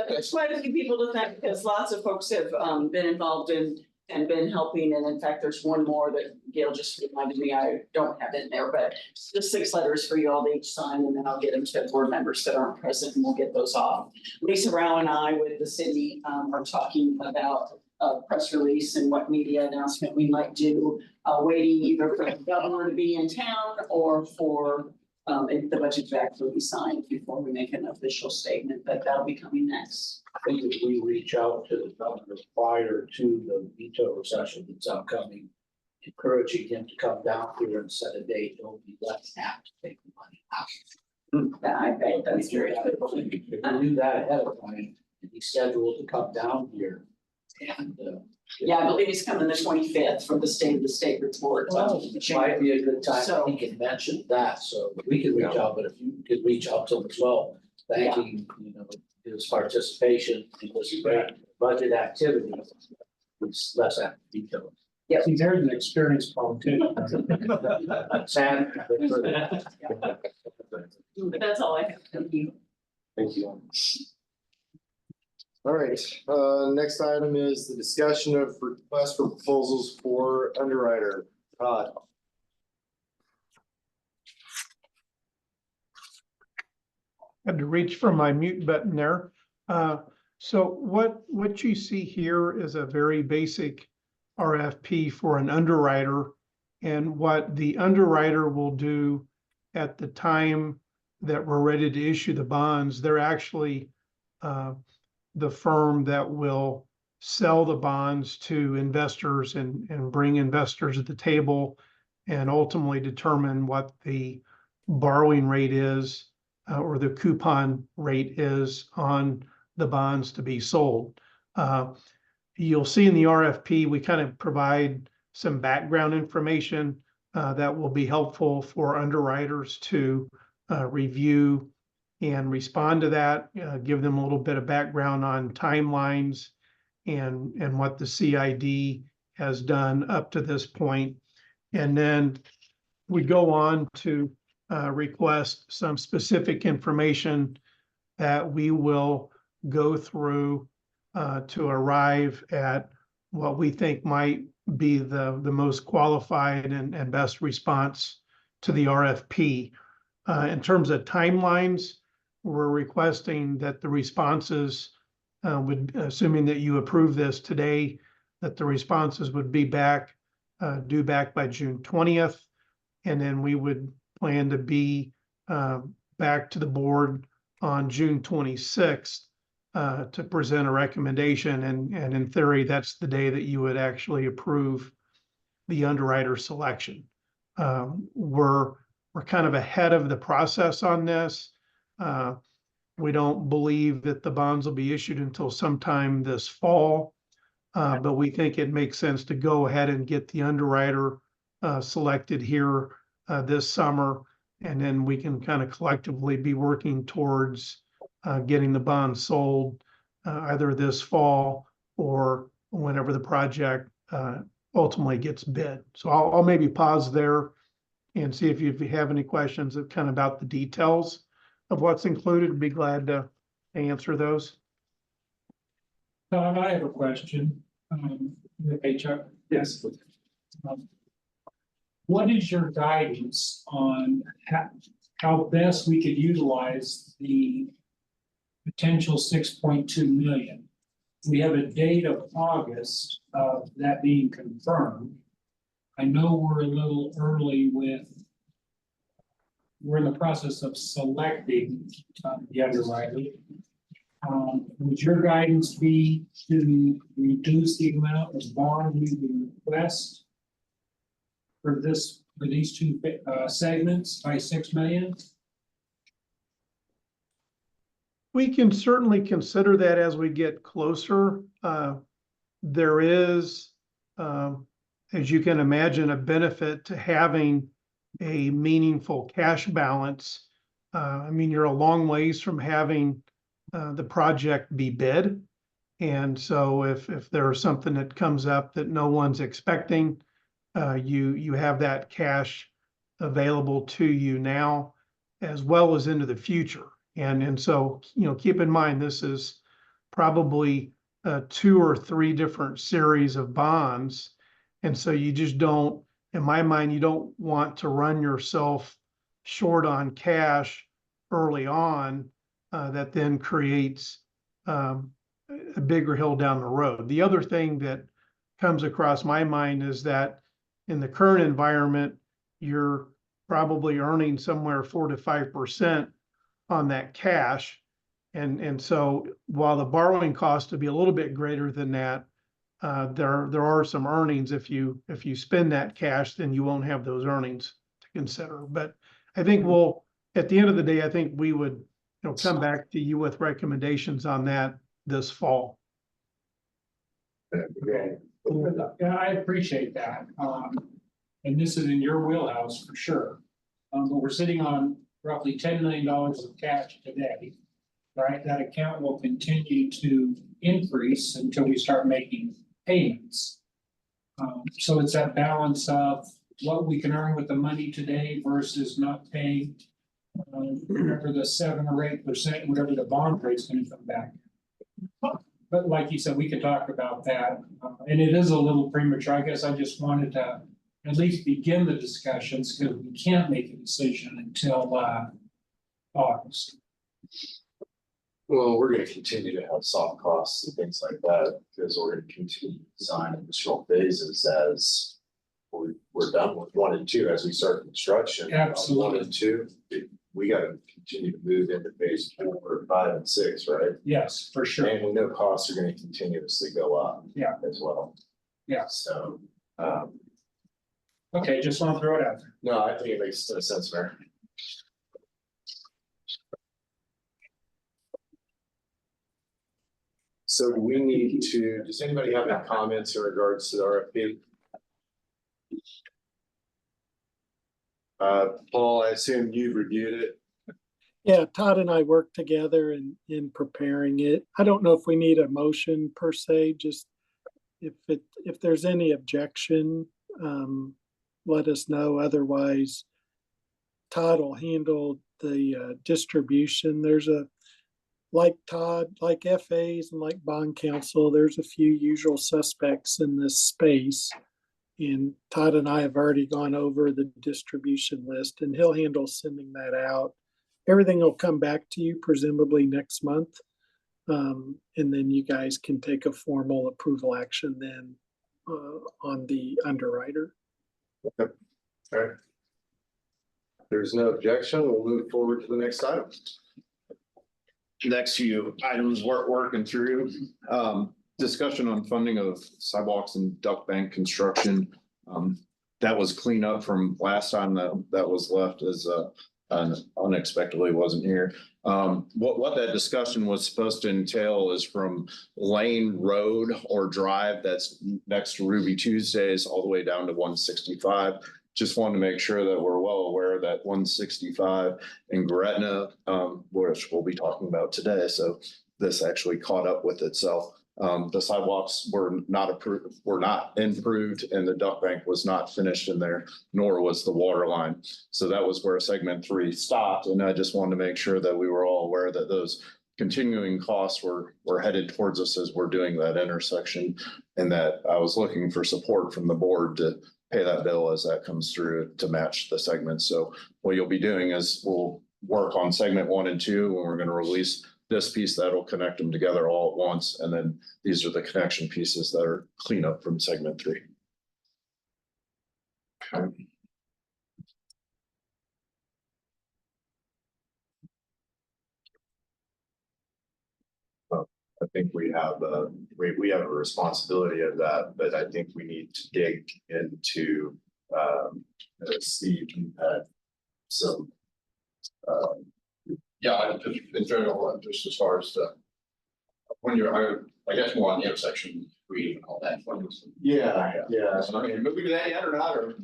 there's quite a few people to thank because lots of folks have been involved in and been helping, and in fact, there's one more that Gail just reminded me I don't have in there, but just 6 letters for you all to each sign, and then I'll get them to board members that aren't present, and we'll get those off. Lisa Rao and I with the city are talking about a press release and what media announcement we might do, waiting either for the governor to be in town or for if the budget to actually be signed before we make an official statement, but that'll be coming next. I think if we reach out to the governor prior to the veto session that's upcoming, encouraging him to come down here and set a date, he'll be less apt to take the money out. Yeah, I think that's very good. If we do that ahead of time, and he's scheduled to come down here and Yeah, I believe he's coming the 25th for the state of the state report. it might be a good time, So- he can mention that, so we can reach out, but if you could reach out to him as well, thanking, his participation in this great budget activity. It's less apt to veto. See, there's an experienced politician. Sad, but for But that's all I have. Thank you. Thank you. All right, next item is the discussion of request for proposals for underwriter. Todd. Had to reach for my mute button there. So what you see here is a very basic RFP for an underwriter. And what the underwriter will do at the time that we're ready to issue the bonds, they're actually the firm that will sell the bonds to investors and bring investors at the table and ultimately determine what the borrowing rate is or the coupon rate is on the bonds to be sold. You'll see in the RFP, we kind of provide some background information that will be helpful for underwriters to review and respond to that, give them a little bit of background on timelines and what the CID has done up to this point. And then we go on to request some specific information that we will go through to arrive at what we think might be the most qualified and best response to the RFP. In terms of timelines, we're requesting that the responses assuming that you approve this today, that the responses would be due back by June 20th. And then we would plan to be back to the board on June 26th to present a recommendation. And in theory, that's the day that you would actually approve the underwriter selection. We're kind of ahead of the process on this. We don't believe that the bonds will be issued until sometime this fall, but we think it makes sense to go ahead and get the underwriter selected here this summer, and then we can kind of collectively be working towards getting the bonds sold either this fall or whenever the project ultimately gets bid. So I'll maybe pause there and see if you have any questions kind of about the details of what's included. I'd be glad to answer those. Todd, I have a question. Hey, Chuck. Yes. What is your guidance on how best we could utilize the potential 6.2 million? We have a date of August of that being confirmed. I know we're a little early we're in the process of selecting the underwriter. Would your guidance be to reduce the amount of bond we would request for these two segments by 6 million? We can certainly consider that as we get closer. There is, as you can imagine, a benefit to having a meaningful cash balance. I mean, you're a long ways from having the project be bid. And so if there's something that comes up that no one's expecting, you have that cash available to you now as well as into the future. And so, keep in mind, this is probably 2 or 3 different series of bonds. And so you just don't, in my mind, you don't want to run yourself short on cash early on, that then creates a bigger hill down the road. The other thing that comes across my mind is that in the current environment, you're probably earning somewhere 4 to 5% on that cash. And so while the borrowing cost to be a little bit greater than that, there are some earnings. If you spend that cash, then you won't have those earnings to consider. But I think at the end of the day, I think we would, come back to you with recommendations on that this fall. Yeah, I appreciate that. And this is in your wheelhouse for sure. But we're sitting on roughly $10 million of cash today, right? That account will continue to increase until we start making payments. So it's that balance of what we can earn with the money today versus not paying whatever the 7 or 8%, whatever the bond rate's gonna come back. But like you said, we could talk about that, and it is a little premature. I guess I just wanted to at least begin the discussions, because we can't make a decision until August. Well, we're gonna continue to have soft costs and things like that, because we're gonna continue to design additional phases as we're done with 1 and 2, as we start construction. Absolutely. 1 and 2, we gotta continue to move into phase 4, 5, and 6, right? Yes, for sure. And we know costs are gonna continuously go up. Yeah. As well. Yeah. So, Okay, just want to throw it out there. no, I think it makes sense, Mayor. So do we need to, does anybody have any comments in regards to the RFP? Paul, I assume you've reviewed it. Yeah, Todd and I worked together in preparing it. I don't know if we need a motion per se, just if there's any objection, let us know. Otherwise, Todd will handle the distribution. There's like Todd, like FAs and like bond counsel, there's a few usual suspects in this space. And Todd and I have already gone over the distribution list, and he'll handle sending that out. Everything will come back to you presumably next month. And then you guys can take a formal approval action then on the underwriter. Okay. All right. If there's no objection, we'll move forward to the next item. Next few items we're working through, discussion on funding of sidewalks and duck bank construction. That was cleanup from last time that was left as unexpectedly wasn't here. What that discussion was supposed to entail is from Lane Road or Drive that's next to Ruby Tuesdays all the way down to 165. Just wanted to make sure that we're well aware that 165 in Gretna, which we'll be talking about today. So this actually caught up with itself. The sidewalks were not improved, and the duck bank was not finished in there, nor was the water line. So that was where segment 3 stopped. And I just wanted to make sure that we were all aware that those continuing costs were headed towards us as we're doing that intersection, and that I was looking for support from the board to pay that bill as that comes through to match the segments. So what you'll be doing is we'll work on segment 1 and 2, and we're going to release this piece that'll connect them together all at once. And then these are the connection pieces that are cleanup from segment 3. Okay. I think we have a responsibility of that, but I think we need to dig into see if you had some. Yeah, I just in general, just as far as the when you're, I guess more on the intersection, and all that. Yeah. So, I mean, moving to that yet or not, or?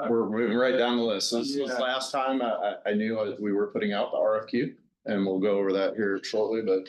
We're moving right down the list. This was last time I knew we were putting out the RFQ, and we'll go over that here shortly, but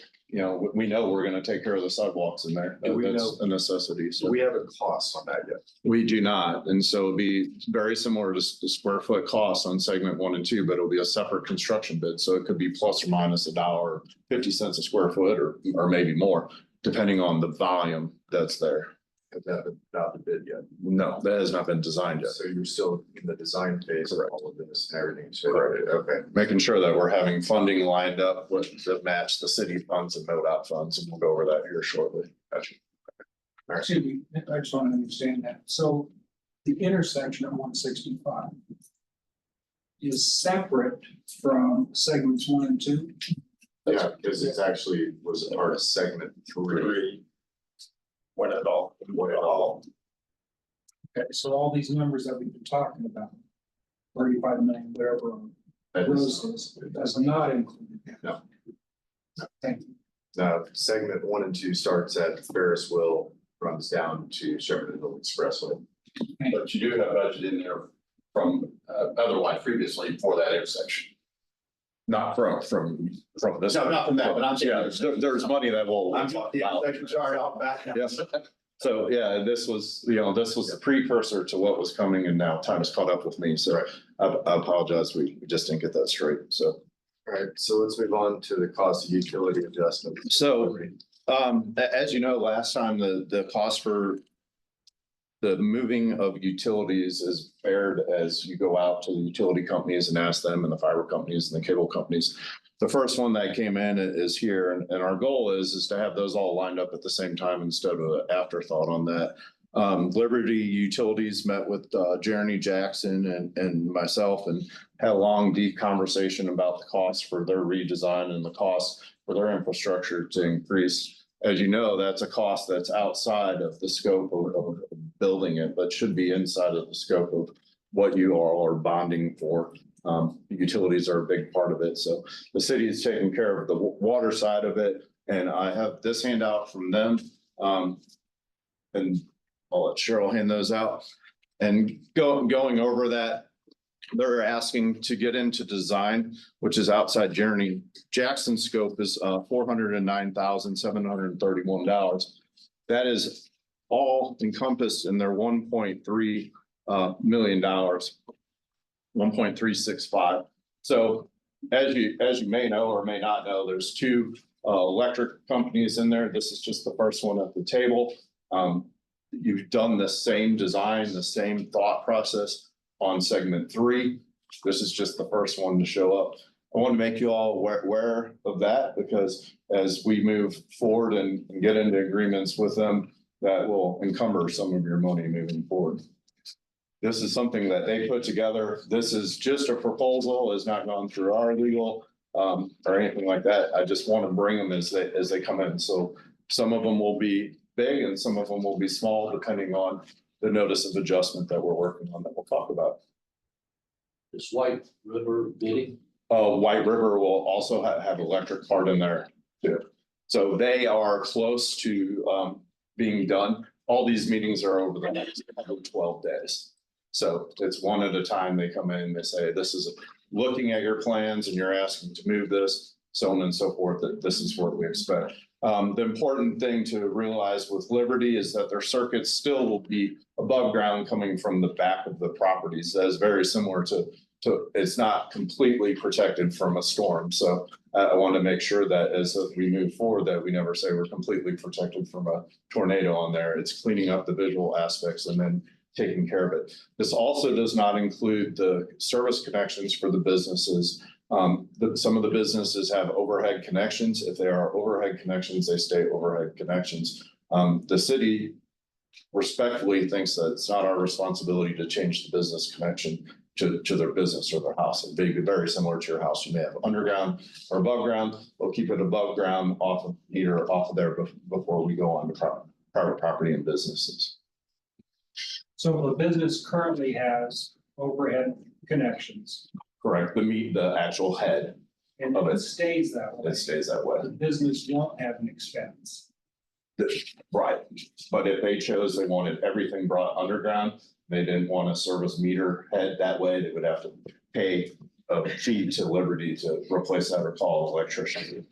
we know we're going to take care of the sidewalks in there. That's a necessity. So We haven't cost on that yet. we do not. And so it'll be very similar to the square foot costs on segment 1 and 2, but it'll be a separate construction bid. So it could be plus or minus $1.50 a square foot or maybe more, depending on the volume that's there. Has that been not the bid yet? No, that has not been designed yet. So you're still in the design phase of all of this and everything. So, Correct. okay. Making sure that we're having funding lined up with to match the city funds and NODOT funds, and we'll go over that here shortly. Gotcha. Excuse me, I just want to understand that. So the intersection at 165 is separate from segments 1 and 2? Yeah, because it's actually was a part of segment 3. When it all. Okay, so all these numbers that we've been talking about, 35 million, whatever, That is- does not include. No. Thank you. Segment 1 and 2 starts at Ferris wheel, runs down to Shepherd Hill Expressway. But you do have budget in there from otherwise previously for that intersection. Not from this. No, not from that, but I'm saying- Yeah, there's money that will. Sorry, I'll back up. Yes. So, yeah, this was the precursor to what was coming, and now time has caught up with me, so I apologize, we just didn't get that straight, so. All right, so let's move on to the cost of utility adjustment. So, as you know, last time the cost for the moving of utilities is bared as you go out to the utility companies and ask them, and the fiber companies and the cable companies. The first one that came in is here, and our goal is to have those all lined up at the same time instead of an afterthought on that. Liberty Utilities met with Jeremy Jackson and myself and had a long, deep conversation about the cost for their redesign and the cost for their infrastructure to increase. As you know, that's a cost that's outside of the scope of building it, but should be inside of the scope of what you all are bonding for. Utilities are a big part of it. So the city is taking care of the water side of it. And I have this handout from them. And I'll let Cheryl hand those out. And going over that, they're asking to get into design, which is outside Jeremy Jackson's scope, is $409,731. That is all encompassed in their $1.3 million, 1.365. So as you may know or may not know, there's two electric companies in there. This is just the first one at the table. You've done the same design, the same thought process on segment 3. This is just the first one to show up. I want to make you all aware of that, because as we move forward and get into agreements with them, that will encumber some of your money moving forward. This is something that they put together. This is just a proposal, it's not gone through our legal or anything like that. I just want to bring them as they come in. So some of them will be big and some of them will be small, depending on the notice of adjustment that we're working on that we'll talk about. Is White River bidding? White River will also have electric part in there too. So they are close to being done. All these meetings are over the next 12 days. So it's one at a time. They come in, they say, this is looking at your plans and you're asking to move this, so on and so forth, that this is what we expect. The important thing to realize with Liberty is that their circuits still will be above ground coming from the back of the properties. That is very similar to it's not completely protected from a storm. So I want to make sure that as we move forward, that we never say we're completely protected from a tornado on there. It's cleaning up the visual aspects and then taking care of it. This also does not include the service connections for the businesses. Some of the businesses have overhead connections. If there are overhead connections, they stay overhead connections. The city respectfully thinks that it's not our responsibility to change the business connection to their business or their house. It'd be very similar to your house. You may have underground or above ground. We'll keep it above ground off of meter off of there before we go on to private property and businesses. So the business currently has overhead connections. Correct. The actual head. And of it stays that way. It stays that way. The business won't have an expense. Right. But if they chose, they wanted everything brought underground, they didn't want a service meter head that way, they would have to pay a fee to Liberty to replace that or call an electrician.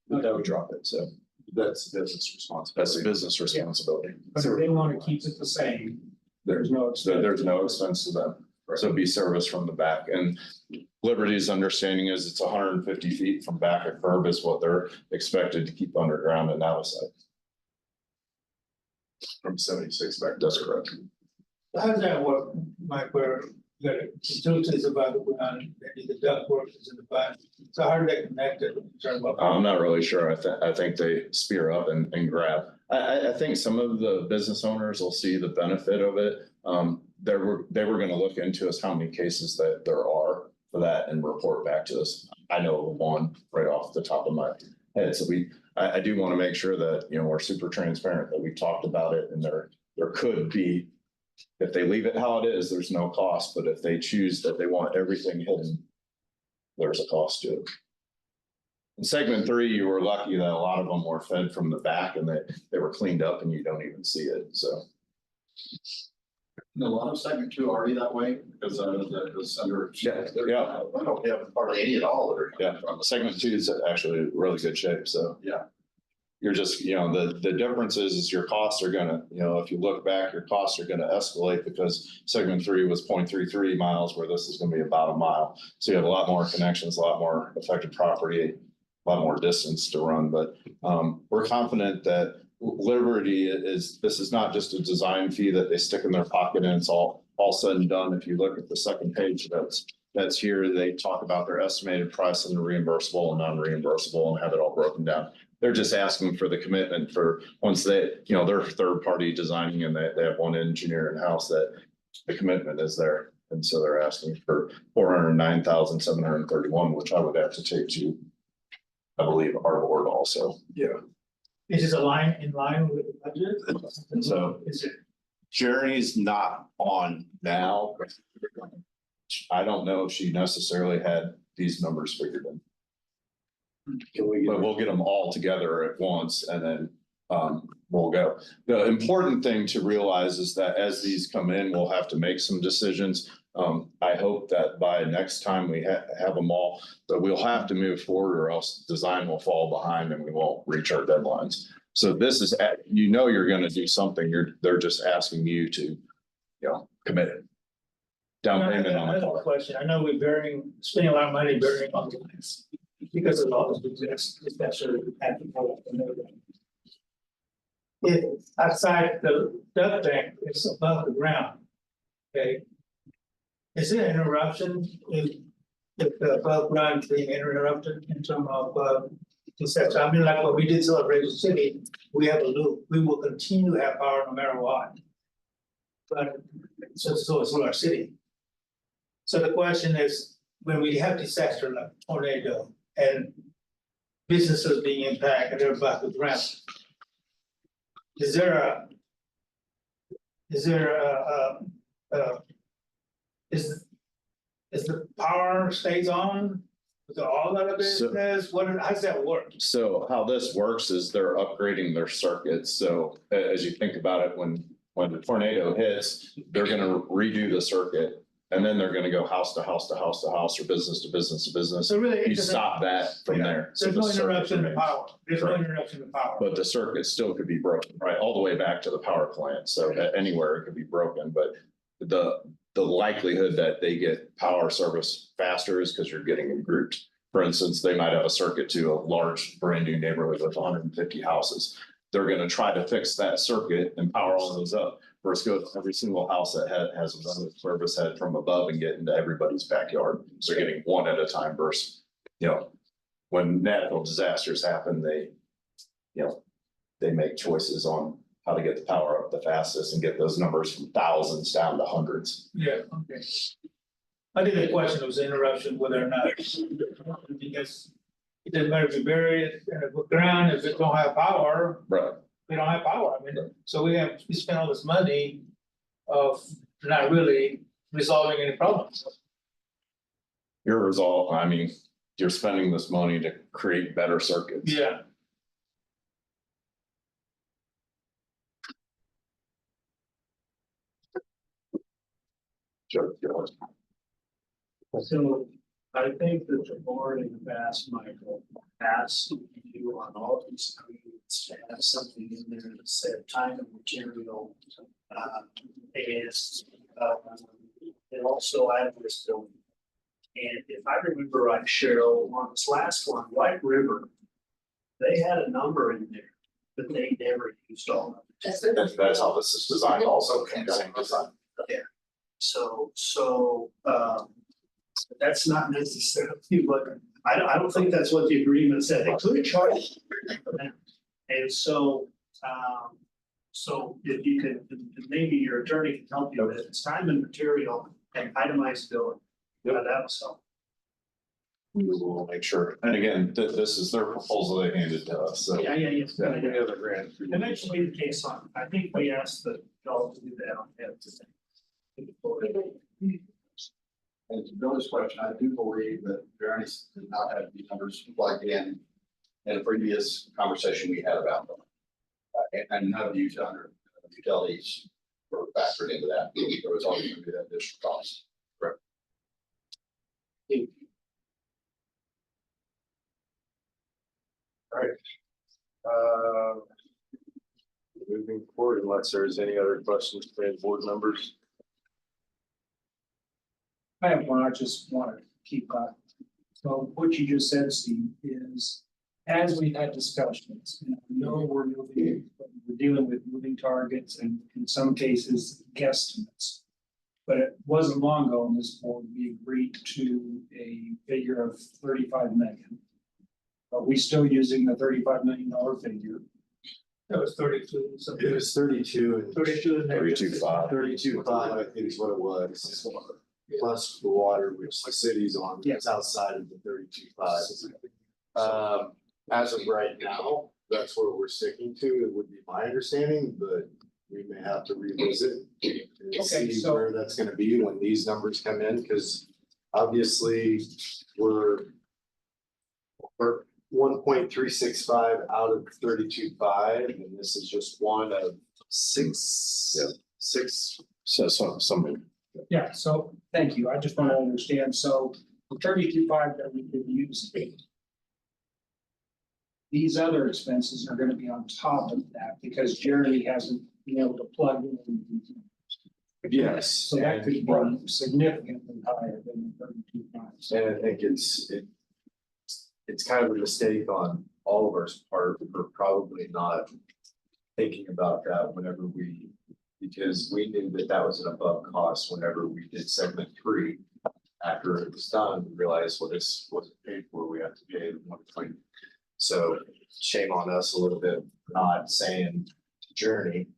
But that would drop it. So That's business responsibility. that's a business responsibility. But if they want to keep it the same, there's no expense. There's no expense to them. So it'd be service from the back, and Liberty's understanding is it's 150 feet from back of curb is what they're expected to keep underground and out of sight. From 76 back, that's correct. How does that work, Mike, where you got utilities above the ground, and the duct work is in the back? So how do they connect it? In terms of- I'm not really sure. I think they spear up and grab. I think some of the business owners will see the benefit of it. They were gonna look into us how many cases that there are for that and report back to us. I know of one right off the top of my head. So I do want to make sure that, you know, we're super transparent, that we talked about it, and there could be, if they leave it how it is, there's no cost, but if they choose that they want everything hidden, there's a cost to it. In segment 3, you were lucky that a lot of them were fed from the back and that they were cleaned up and you don't even see it, so. A lot of segment 2 already that way, because it was under. Yeah. I don't have hardly any at all that are. Yeah, segment 2 is actually really good shape, so. Yeah. You're just, you know, the difference is your costs are gonna, you know, if you look back, your costs are gonna escalate because segment 3 was 0.33 miles, where this is gonna be about a mile. So you have a lot more connections, a lot more affected property, a lot more distance to run, but we're confident that Liberty this is not just a design fee that they stick in their pocket and it's all said and done. If you look at the second page, that's here, they talk about their estimated price and the reimbursable and non-reimbursable and have it all broken down. They're just asking for the commitment for once they, you know, they're third party designing and they have one engineer in house that the commitment is there. And so they're asking for 409,731, which I would have to take to, I believe, our board also. Yeah. Is it in line with the budget? So Is it? Journey's not on now. I don't know if she necessarily had these numbers figured in. But we'll get them all together at once and then we'll go. The important thing to realize is that as these come in, we'll have to make some decisions. I hope that by next time we have them all, that we'll have to move forward or else design will fall behind and we won't reach our deadlines. So this is, you know, you're going to do something. They're just asking you to, you know, commit it. Down payment on the Another car. question. I know we're spending a lot of money burying on the lines because of all this exists, especially at the pole. If outside the duct bank is above the ground, okay? Is there an interruption if the above ground is being interrupted in terms of concession? I mean, like what we did Celebration City, we have a loop. We will continue to have power no matter what. But so it's our city. So the question is, when we have disaster like tornado and businesses being impacted, they're above the ground. Is the power stays on with all of the business? How does that work? So how this works is they're upgrading their circuits. So as you think about it, when the tornado hits, they're gonna redo the circuit. And then they're gonna go house to house to house to house or business to business to business. So really, You stop that from there. So There's no the circuit interruption to remains. power. There's no Correct. interruption to power. But the circuit still could be broken, right, all the way back to the power plant. So anywhere it could be broken, but the likelihood that they get power service faster is because you're getting them grouped. For instance, they might have a circuit to a large brand new neighborhood with 150 houses. They're gonna try to fix that circuit and power all those up. First, go to every single house that has another service head from above and get into everybody's backyard. So getting one at a time versus, you know, when natural disasters happen, they make choices on how to get the power up the fastest and get those numbers from thousands down to hundreds. Yeah, okay. I think the question was interruption, whether or not, because it doesn't matter if you bury it in the ground, if it don't have power, Right. we don't have power. I mean, so we spent all this money of not really resolving any problems. You're you're spending this money to create better circuits. Yeah. Sure. So I think that the board in the past, Michael, asked you on all these agreements to have something in there that said time and material. and also Adams building. And if I remember right, Cheryl, on this last one, White River, they had a number in there, but they never used all of it. That's how this is designed also. Same design. Yeah. So, that's not necessarily what, I don't think that's what the agreement said. They could charge. And so, so if you could, maybe your attorney can help you with it. It's time and material and itemized billing. Yeah, that was helpful. We will make sure. And again, this is their proposal they handed to us, so. Yeah. Any other grant? And that should be the case on, I think we asked the, y'all to do that on that. And to Billy's question, I do believe that Journey's did not have the numbers plugged in a previous conversation we had about them. And none of the utilities were factored into that. There was always going to be that additional cost. Correct. All right. Moving forward, unless there's any other questions for any board members. I have one, I just want to keep up. So what you just said, Steve, is as we've had discussions, and I know we're dealing with moving targets and in some cases guesstimates. But it wasn't long ago in this board, we agreed to a figure of 35 million. Are we still using the $35 million figure? That was 32. It was 32 and 32. 32.5. 32.5, I think is what it was. Plus the water, which the city's on, it's outside of the 32.5. As of right now, that's where we're sticking to. It would be my understanding, but we may have to revisit and see where that's gonna be when these numbers come in, because obviously we're 1.365 out of 32.5, and this is just one of six. So some. Yeah, so thank you. I just want to understand. So the 32.5 that we could use, these other expenses are going to be on top of that because Jeremy hasn't been able to plug in. Yes. So that could be significantly higher than the 32.5. And I think it's kind of a mistake on all of our part for probably not thinking about that whenever because we knew that was an above cost whenever we did segment 3. After it was done, we realized, well, this wasn't paid for, we have to pay the 120. So shame on us a little bit for not saying to Journey,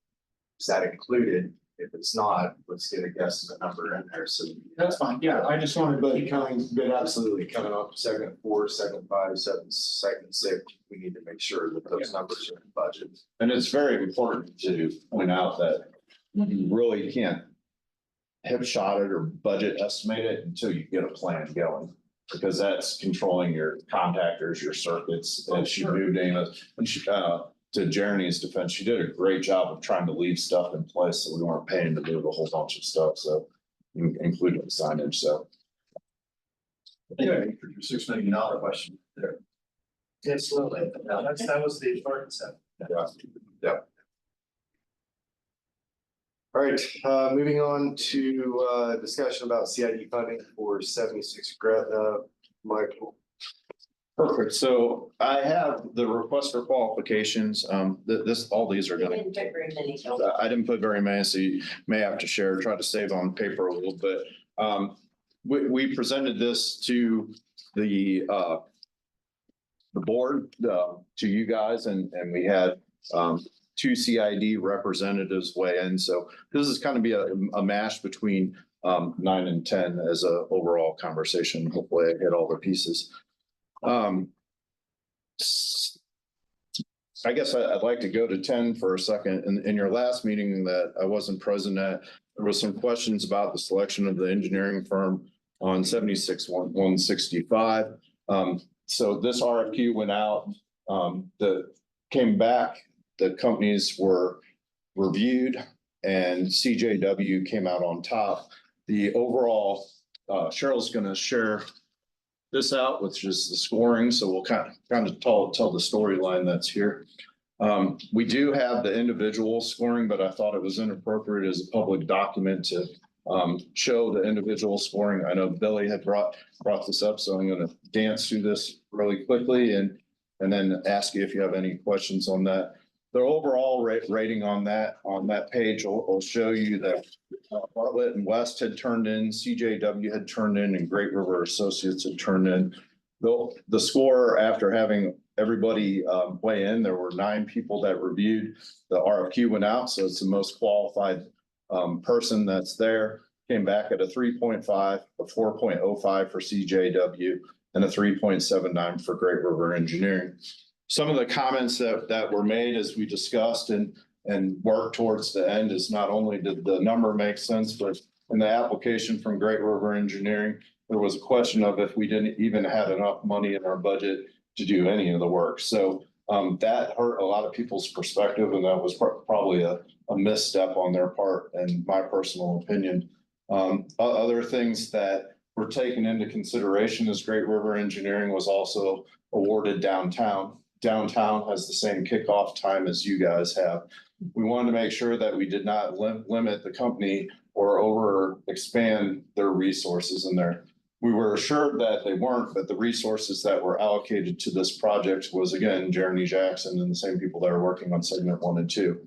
is that included? If it's not, let's get a guesstimate number in there, so. That's fine, yeah, I just wanted to. But absolutely, coming up segment 4, segment 5, segment 6, we need to make sure that those numbers are in budget. And it's very important to point out that you really can't hip shot it or budget estimate it until you get a plan going. Because that's controlling your contactors, your circuits, and she moved in, and she, to Jeremy's defense, she did a great job of trying to leave stuff in place, so we weren't paying to move a whole bunch of stuff, so including signage, so. Yeah, your $6 million question there. Absolutely. That was the important stuff. Yeah. All right, moving on to discussion about CID funding for 76 Gretna. Michael. Perfect. So I have the request for qualifications. All these are gonna. Didn't put very many. I didn't put very many, so you may have to share, try to save on paper a little bit. We presented this to the board, to you guys, and we had, 2 CID representatives weigh in. So this is kind of be a mash between 9 and 10 as a overall conversation. Hopefully I hit all the pieces. I guess I'd like to go to 10 for a second. In your last meeting that I wasn't present at, there was some questions about the selection of the engineering firm on 76-165. So this RFQ went out, came back. The companies were reviewed and CJW came out on top. The overall, Cheryl's going to share this out, which is the scoring. So we'll kind of tell the storyline that's here. We do have the individual scoring, but I thought it was inappropriate as a public document to show the individual scoring. I know Billy had brought this up, so I'm gonna dance through this really quickly and then ask you if you have any questions on that. The overall rating on that page will show you that Bartlett and West had turned in, CJW had turned in, and Great River Associates had turned in. The score, after having everybody weigh in, there were 9 people that reviewed. The RFQ went out, so it's the most qualified person that's there. Came back at a 3.5, a 4.05 for CJW, and a 3.79 for Great River Engineering. Some of the comments that were made as we discussed and worked towards the end is not only did the number make sense, but in the application from Great River Engineering, there was a question of if we didn't even have enough money in our budget to do any of the work. So that hurt a lot of people's perspective, and that was probably a misstep on their part, in my personal opinion. Other things that were taken into consideration is Great River Engineering was also awarded downtown. Downtown has the same kickoff time as you guys have. We wanted to make sure that we did not limit the company or over expand their resources in there. We were assured that they weren't, but the resources that were allocated to this project was, again, Jeremy Jackson and the same people that are working on segment 1 and 2.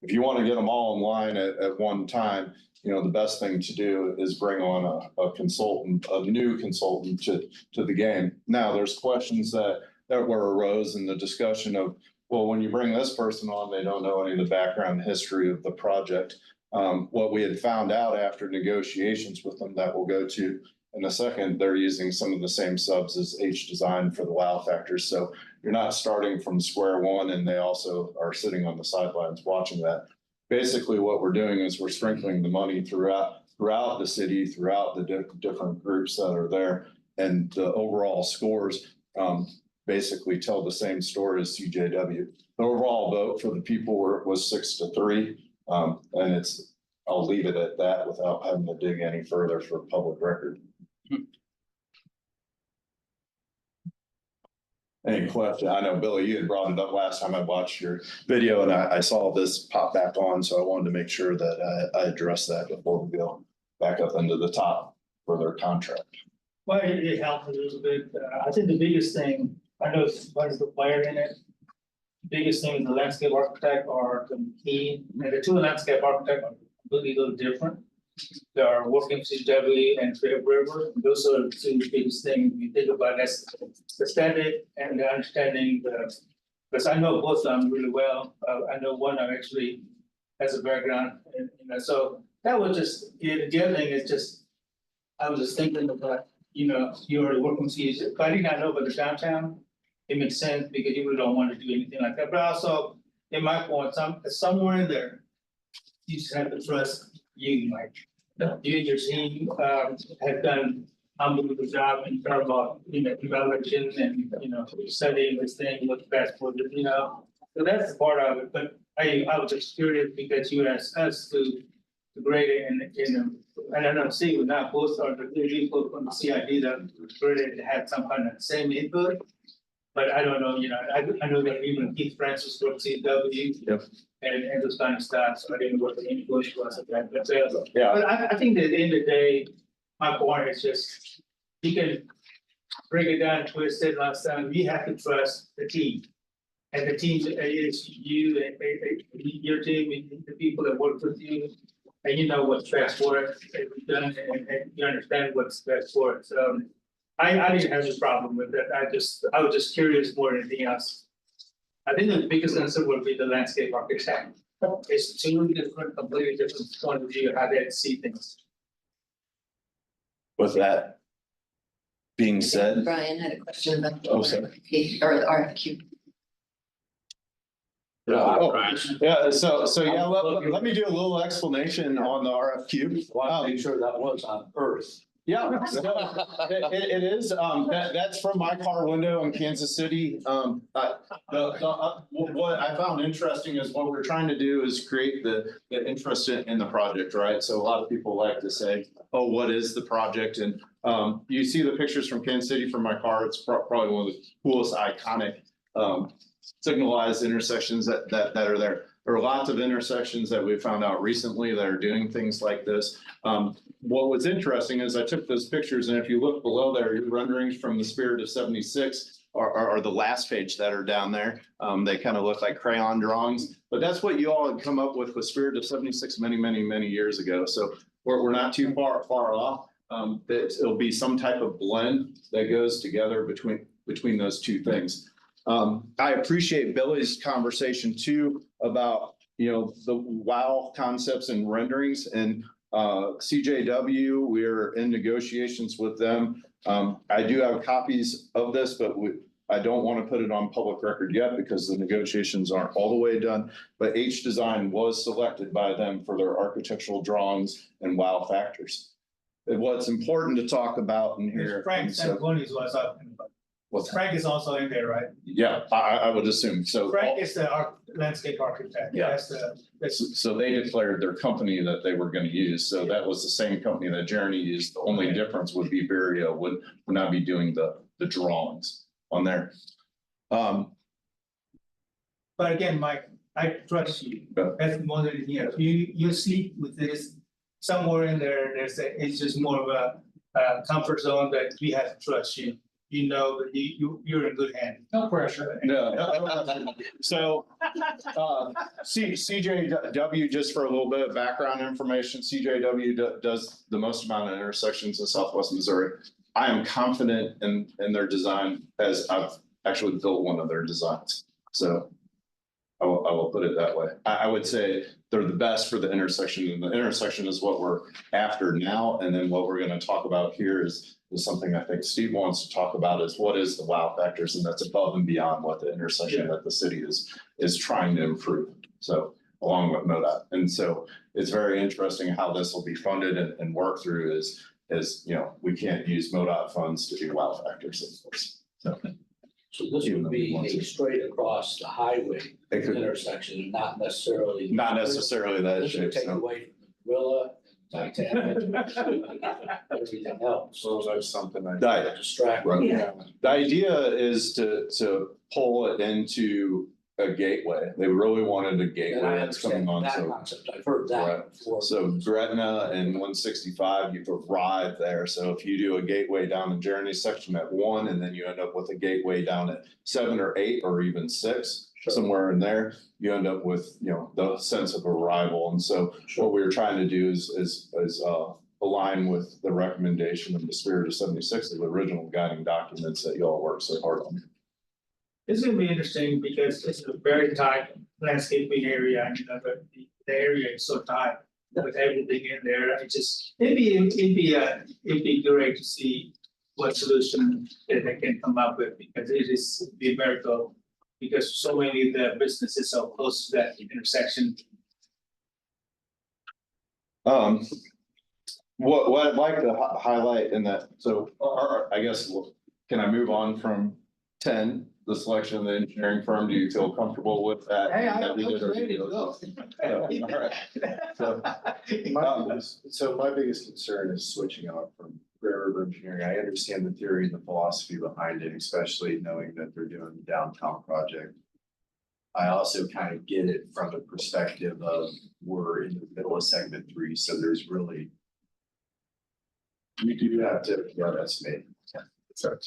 If you want to get them all in line at one time, you know, the best thing to do is bring on a consultant, a new consultant to the game. Now, there's questions that arose in the discussion of, well, when you bring this person on, they don't know any of the background history of the project. What we had found out after negotiations with them that we'll go to in a second, they're using some of the same subs as H Design for the wow factors. So you're not starting from square one, and they also are sitting on the sidelines watching that. Basically, what we're doing is we're sprinkling the money throughout the city, throughout the different groups that are there. And the overall scores basically tell the same story as CJW. The overall vote for the people was 6-3. And I'll leave it at that without having to dig any further for public record. Any question? I know, Billy, you had brought it up last time I watched your video, and I saw this pop back on, so I wanted to make sure that I addressed that before we go back up into the top for their contract. Well, it helped a little bit. I think the biggest thing, I know what is the player in it. Biggest thing is the landscape architect or the team, and the two landscape architects are completely a little different. They are working CW and Great River. Those are the two biggest things we think about as aesthetic and the understanding because I know both of them really well. I know one actually has a background, and so that was just, the other thing is just, I was just thinking about, you know, you already working with CW. If I did not know about the downtown, it makes sense because you really don't want to do anything like that. But also, in my point, somewhere in there, you just have to trust you, Mike. You and your team have done unbelievable job in terms of, you know, evaluation and, you know, studying this thing, what's best for the, you know. So that's part of it. But I was just curious because you asked us to grade it and I don't see we're not both are the people from the CID that graded to have some kind of same input. But I don't know, you know, I know that even Keith Francis from CW. Yep. And those kind of stuff, so I didn't know what the input was of that, but Yeah. but I think that at the end of the day, my point is just, you can break it down, twist it last time, you have to trust the team. And the team is you and your team, and the people that work with you, and you know what's best for it, and you've done it, and you understand what's best for it, so. I didn't have a problem with it, I was just curious more than anything else. I think the biggest concern would be the landscape architect. It's two different, completely different point of view, how they see things. With that being said, Brian had a question about. Oh, sorry. Or the RFQ. So yeah, let me do a little explanation on the RFQ. Well, make sure that was on Earth. Yeah, it is. That's from my car window in Kansas City. What I found interesting is what we're trying to do is create the interest in the project, right? So a lot of people like to say, oh, what is the project? And you see the pictures from Kansas City from my car. It's probably one of the coolest iconic signalized intersections that are there. there are lots of intersections that we found out recently that are doing things like this. What was interesting is I took those pictures, and if you look below there, your renderings from the Spirit of 76 are the last page that are down there. They kind of look like crayon drawings, but that's what you all had come up with Spirit of 76 many years ago. So we're not too far off. It'll be some type of blend that goes together between those two things. I appreciate Billy's conversation too about, you know, the WOW concepts and renderings, and CJW, we're in negotiations with them. I do have copies of this, but I don't want to put it on public record yet because the negotiations aren't all the way done. But H Design was selected by them for their architectural drawings and WOW factors. And what's important to talk about in here. Frank Sangoni is what's up. Frank is also in there, right? Yeah, I would assume so. Frank is the landscape architect. Yeah. That's So they declared their company that they were going to use. So that was the same company that Journey used. The only difference would be Vario would not be doing the drawings on there. But again, Mike, I trust you. That's more than here. You sleep with this somewhere in there. It's just more of a comfort zone that we have to trust you. You know that you're in good hands. No pressure. No. So, CJW, just for a little bit of background information, CJW does the most amount of intersections in Southwest Missouri. I am confident in their design, as I've actually built one of their designs. So I will put it that way. I would say they're the best for the intersection, and the intersection is what we're after now. And then what we're going to talk about here is something I think Steve wants to talk about, is what is the WOW factors, and that's above and beyond what the intersection that the city is trying to improve. So along with MoDOT. And so it's very interesting how this will be funded and work through is, you know, we can't use MoDOT funds to do WOW factors, of course. So this would be a straight across the highway intersection, and not necessarily. Not necessarily that This would shape. take So. away from Gorilla, Titanic, everything else. So that's something Distract. Right. The idea is to pull it into a gateway. They really wanted a And gateway I that's coming understand on. that So. concept. I've heard that before. So Gretna and 165, you've arrived there. So if you do a gateway down the Journey section at 1, and then you end up with a gateway down at 7 or 8 or even 6, somewhere in there, you end up with, you know, the sense of arrival. And so what we were trying to do is align with the recommendation of the Spirit of 76, the original guiding documents that you all worked so hard on. It's gonna be interesting because it's a very tight landscaping area, and you know, the area is so tight with everything in there. It'd be great to see what solution that they can come up with, because it is be a miracle. Because so many of the businesses are close to that intersection. What I'd like to highlight in that, so I guess, can I move on from 10, the selection of the engineering firm? Do you feel comfortable with that? That we did our due diligence? Yeah, all right. So my biggest concern is switching off from Bear River Engineering. I understand the theory and the philosophy behind it, especially knowing that they're doing the downtown project. I also kind of get it from the perspective of we're in the middle of segment 3, so there's really. We do have to, yeah, that's me. Sorry.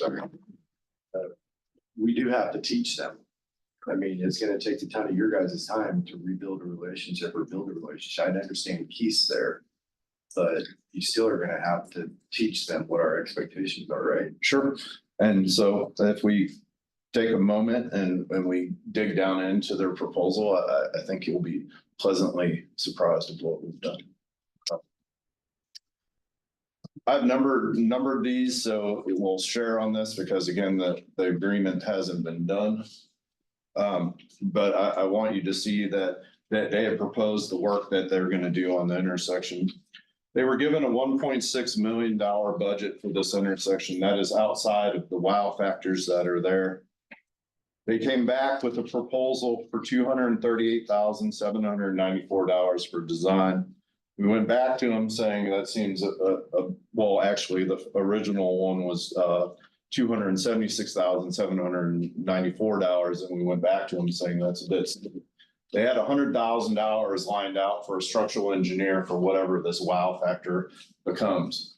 We do have to teach them. I mean, it's gonna take a ton of your guys' time to rebuild a relationship or build a relationship. I understand the piece there. But you still are gonna have to teach them what our expectations are, right? Sure. And so if we take a moment and we dig down into their proposal, I think you'll be pleasantly surprised at what we've done. I've numbered these, so we'll share on this because again, the agreement hasn't been done. But I want you to see that they have proposed the work that they're gonna do on the intersection. They were given a $1.6 million budget for this intersection. That is outside of the WOW factors that are there. They came back with a proposal for $238,794 for design. We went back to them saying that seems well, actually, the original one was $276,794, and we went back to them saying that's a bit. They had $100,000 lined out for a structural engineer for whatever this wow factor becomes.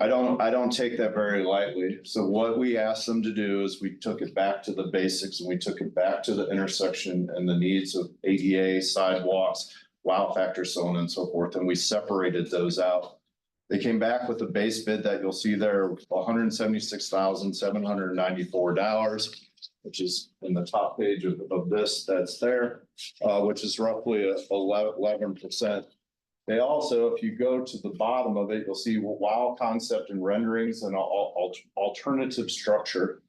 I don't take that very lightly. So what we asked them to do is we took it back to the basics and we took it back to the intersection and the needs of ADA, sidewalks, wow factor, so on and so forth, and we separated those out. They came back with a base bid that you'll see there, $176,794, which is in the top page of this that's there, which is roughly 11%. They also, if you go to the bottom of it, you'll see wow concept and renderings and alternative structure.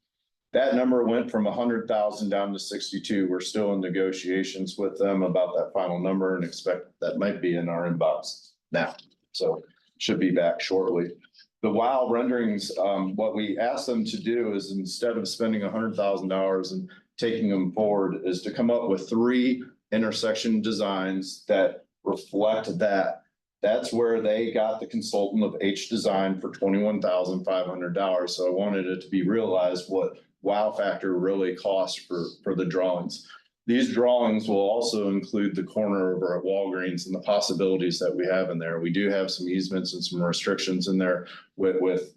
That number went from 100,000 down to 62. We're still in negotiations with them about that final number and expect that might be in our inbox now. So should be back shortly. The wow renderings, what we asked them to do is instead of spending $100,000 and taking them forward is to come up with 3 intersection designs that reflect that. That's where they got the consultant of H Design for $21,500. So I wanted it to be realized what wow factor really costs for the drawings. These drawings will also include the corner over at Walgreens and the possibilities that we have in there. We do have some easements and some restrictions in there with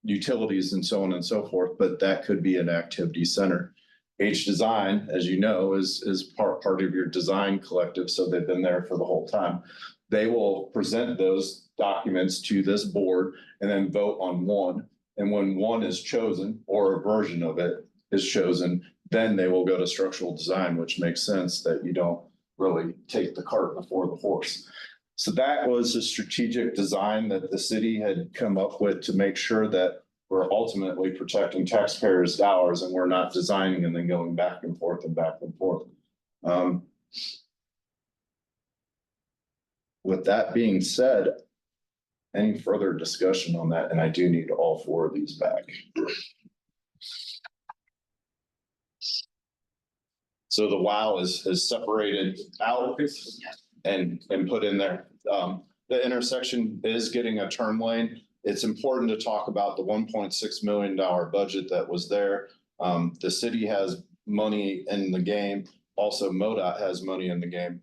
utilities and so on and so forth, but that could be an activity center. H Design, as you know, is part of your design collective, so they've been there for the whole time. They will present those documents to this board and then vote on one. And when one is chosen or a version of it is chosen, then they will go to structural design, which makes sense that you don't really take the cart before the horse. So that was a strategic design that the city had come up with to make sure that we're ultimately protecting taxpayers' dollars and we're not designing and then going back and forth and back and forth. With that being said, any further discussion on that? And I do need all 4 of these back. So the wow is separated out and put in there. The intersection is getting a turn lane. It's important to talk about the $1.6 million budget that was there. The city has money in the game. Also, MoDOT has money in the game.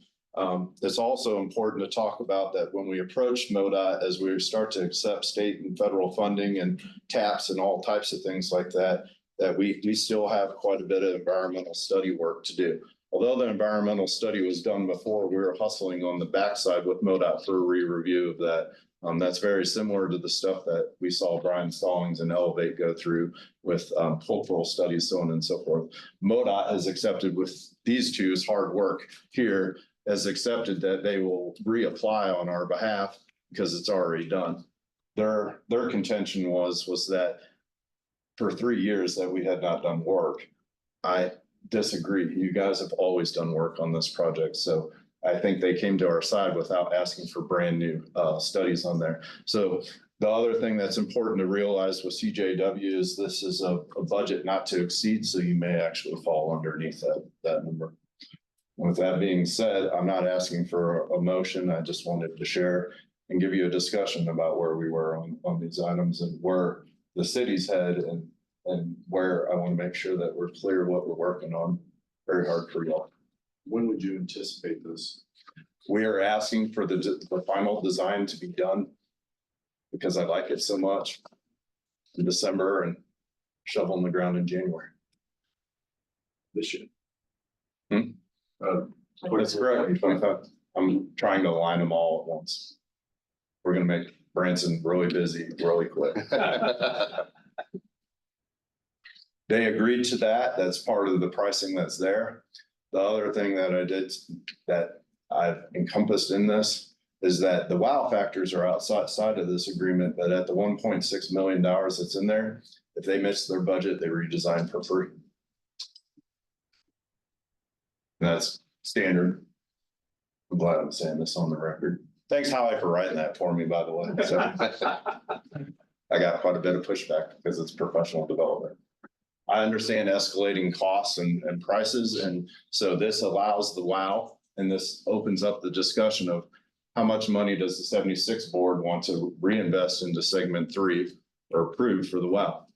It's also important to talk about that when we approach MoDOT, as we start to accept state and federal funding and TAPs and all types of things like that, that we still have quite a bit of environmental study work to do. Although the environmental study was done before, we were hustling on the backside with MoDOT for a re-review of that. That's very similar to the stuff that we saw Brian Stallings and Elevate go through with cultural studies, so on and so forth. MoDOT has accepted with these two's hard work here, has accepted that they will reapply on our behalf because it's already done. Their contention was that for 3 years that we had not done work. I disagree. You guys have always done work on this project. So I think they came to our side without asking for brand new studies on there. So the other thing that's important to realize with CJW is this is a budget not to exceed, so you may actually fall underneath that number. With that being said, I'm not asking for a motion. I just wanted to share and give you a discussion about where we were on these items and where the city's head and where I want to make sure that we're clear what we're working on. Very hard for y'all. When would you anticipate this? We are asking for the final design to be done because I like it so much in December and shovel in the ground in January. This year. That's correct. I'm trying to align them all at once. We're gonna make Branson really busy, really quick. They agreed to that. That's part of the pricing that's there. The other thing that I did that I've encompassed in this is that the wow factors are outside of this agreement, but at the $1.6 million that's in there, if they miss their budget, they redesign for free. That's standard. I'm glad I'm saying this on the record. Thanks, Howie, for writing that for me, by the way. So I got quite a bit of pushback because it's professional development. I understand escalating costs and prices. And so this allows the wow, and this opens up the discussion of how much money does the 76 board want to reinvest into segment 3 or approve for the wow.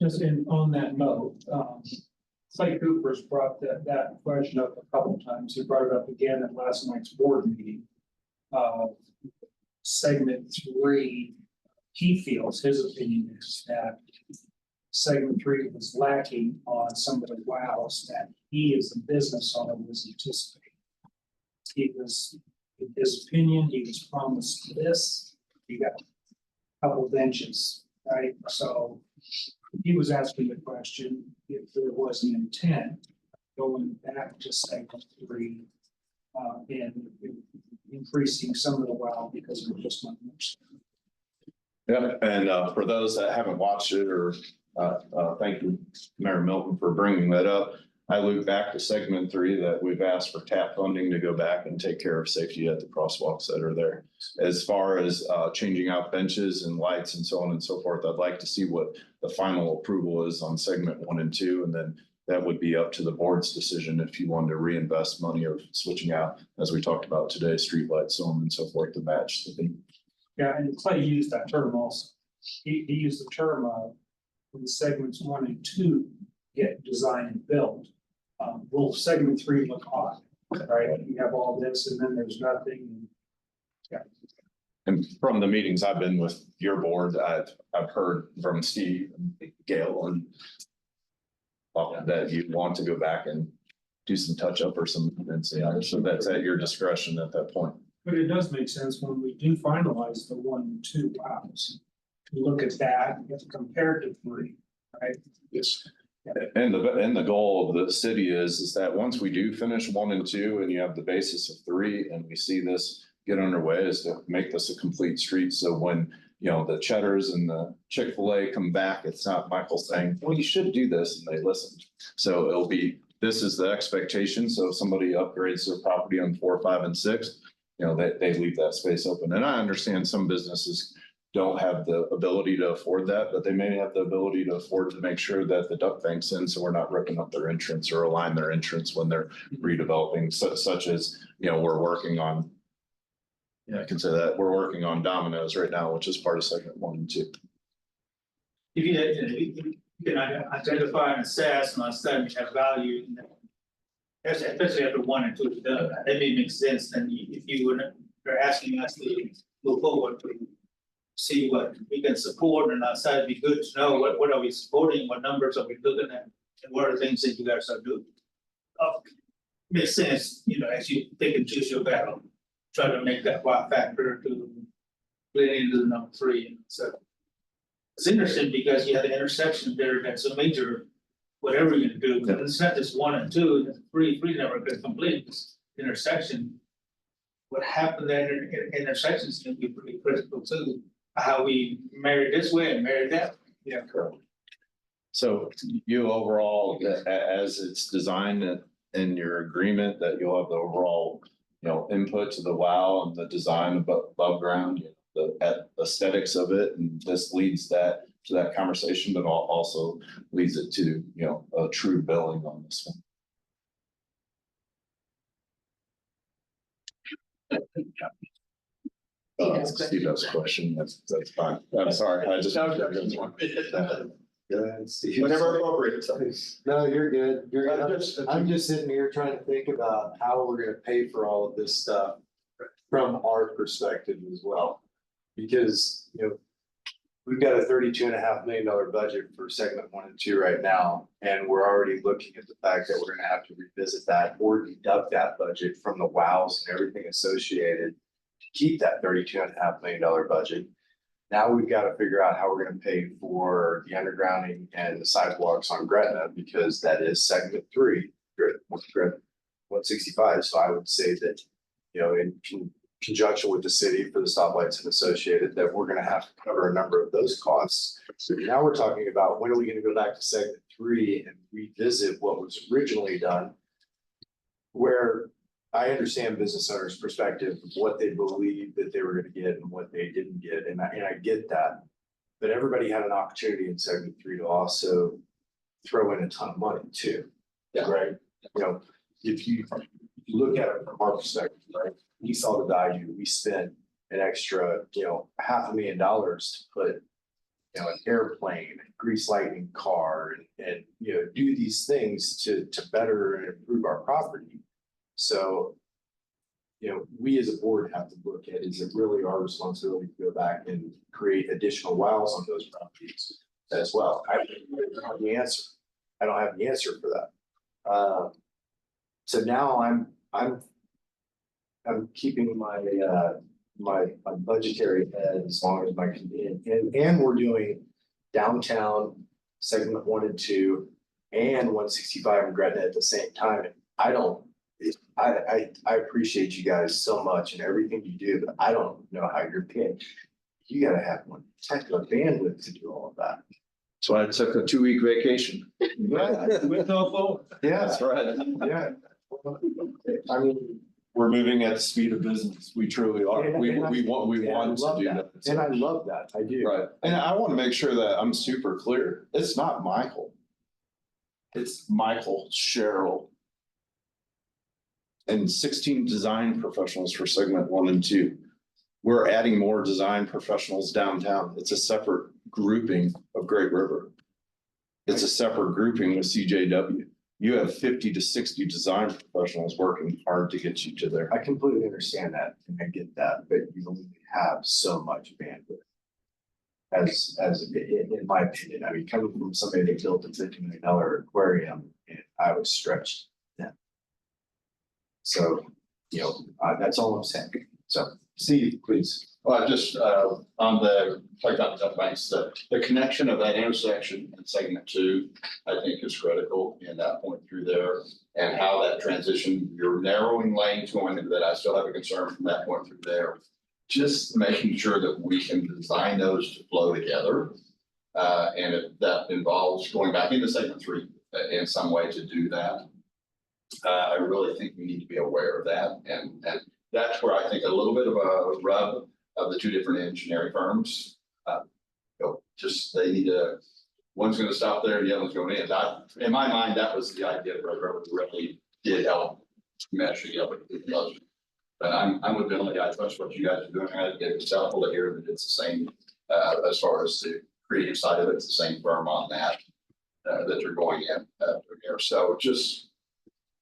Just on that note, Clay Cooper's brought that question up a couple of times. He brought it up again at last night's board meeting. Segment 3, he feels, his opinion is that segment 3 was lacking on some of the wows that he as a business owner was anticipating. He was, in his opinion, he was promised this, he got a couple of inches, right? So he was asking the question if there was an intent going back to segment 3 and increasing some of the well because there's just not much. Yeah, and for those that haven't watched it, or thank you, Mayor Milton, for bringing that up. I loop back to segment 3 that we've asked for TAP funding to go back and take care of safety at the crosswalks that are there. As far as changing out benches and lights and so on and so forth, I'd like to see what the final approval is on segment 1 and 2, and then that would be up to the board's decision if you wanted to reinvest money or switching out, as we talked about today, streetlights, so on and so forth to match the thing. Yeah, and Clay used that term also. He used the term when segments 1 and 2 get designed and built. Will segment 3 look odd, right? You have all this and then there's nothing. Yeah. And from the meetings I've been with your board, I've heard from Steve and Gail and that you want to go back and do some touch up or some, and so that's at your discretion at that point. But it does make sense when we do finalize the 1 and 2 wows to look at that compared to 3, right? Yes. And the goal of the city is that once we do finish 1 and 2 and you have the basis of 3 and we see this get underway, is to make this a complete street. So when, you know, the Cheddars and the Chick-fil-A come back, it's not Michael saying, well, you should do this, and they listened. So it'll be, this is the expectation. So if somebody upgrades their property on 4, 5, and 6, you know, they leave that space open. And I understand some businesses don't have the ability to afford that, but they may have the ability to afford to make sure that the duct bank's in, so we're not ripping up their entrance or align their entrance when they're redeveloping, such as, you know, we're working on. Yeah, I can say that we're working on Domino's right now, which is part of segment 1 and 2. If you can identify and assess and understand have value, especially after 1 and 2 is done, that may make sense. Then if you're asking us to move forward to see what we can support, and outside it'd be good to know what are we supporting, what numbers are we looking at, and what are the things that you guys are doing. Makes sense, you know, as you pick and choose your battle, try to make that wow factor to play into the number 3. So it's interesting because you have the intersection there that's a major, whatever you're gonna do, but it's not just 1 and 2, 3 never gonna complete this intersection. What happened there in intersections can be pretty critical too, how we marry this way and marry that. Yeah, correct. So you overall, as it's designed in your agreement, that you'll have the overall, you know, input to the WOW and the design above ground, you know, the aesthetics of it, and this leads that to that conversation, but also leads it to, you know, a true billing on this one. Steve has a question. That's fine. I'm sorry. I just. Whenever appropriate. No, you're good. You're good. I'm just sitting here trying to think about how we're gonna pay for all of this stuff from our perspective as well. Because, you know, we've got a $32.5 million budget for segment 1 and 2 right now. And we're already looking at the fact that we're gonna have to revisit that or deduct that budget from the WOWs and everything associated to keep that $32.5 million budget. Now we've got to figure out how we're going to pay for the undergrounding and the sidewalks on Gretna, because that is segment 3, Gretna 165. So I would say that, you know, in conjunction with the city for the stoplights and associated, that we're going to have to cover a number of those costs. So now we're talking about when are we going to go back to segment 3 and revisit what was originally done, where I understand business owners' perspective of what they believe that they were going to get and what they didn't get, and I get that. But everybody had an opportunity in segment 3 to also throw in a ton of money too. Yeah. Right? You know, if you look at it from our perspective, right? We saw the value. We spent an extra, you know, $500,000 to put you know, an airplane, grease lightning car, and, you know, do these things to better and improve our property. So, you know, we as a board have to look at, is it really our responsibility to go back and create additional wows on those properties as well? I don't have the answer. I don't have the answer for that. So now I'm keeping my budgetary head as long as I can, and we're doing downtown segment 1 and 2 and 165 and Gretna at the same time. I appreciate you guys so much and everything you do, but I don't know how you're paid. You gotta have one type of bandwidth to do all of that. So I took a 2-week vacation. Yeah, With no phone. That's right. yeah. I mean, We're moving at the speed of business. We truly are. We want to do that. and I love that. I do. Right. And I want to make sure that I'm super clear. It's not Michael. It's Michael, Cheryl, and 16 design professionals for segment 1 and 2. We're adding more design professionals downtown. It's a separate grouping of Great River. It's a separate grouping with CJW. You have 50 to 60 design professionals working hard to get you to there. I completely understand that and I get that, but you only have so much bandwidth. As in my opinion, I mean, coming from somebody that built a $50 million aquarium, and I was stretched then. So, you know, that's all I'm saying. So, Steve, please. Well, just on the, talk about the banks, the connection of that intersection in segment 2, I think is critical in that point through there. And how that transition, you're narrowing lanes going into that. I still have a concern from that point through there. Just making sure that we can design those to flow together. And if that involves going back into segment 3 in some way to do that. I really think we need to be aware of that. And that's where I think a little bit of a rub of the 2 different engineering firms. Just they need to, one's gonna stop there, the other one's going in. In my mind, that was the idea of really did help mesh together. But I'm with Billy, I trust what you guys are doing. It's helpful to hear that it's the same, as far as the creative side of it, it's the same firm on that, that you're going in here. So just,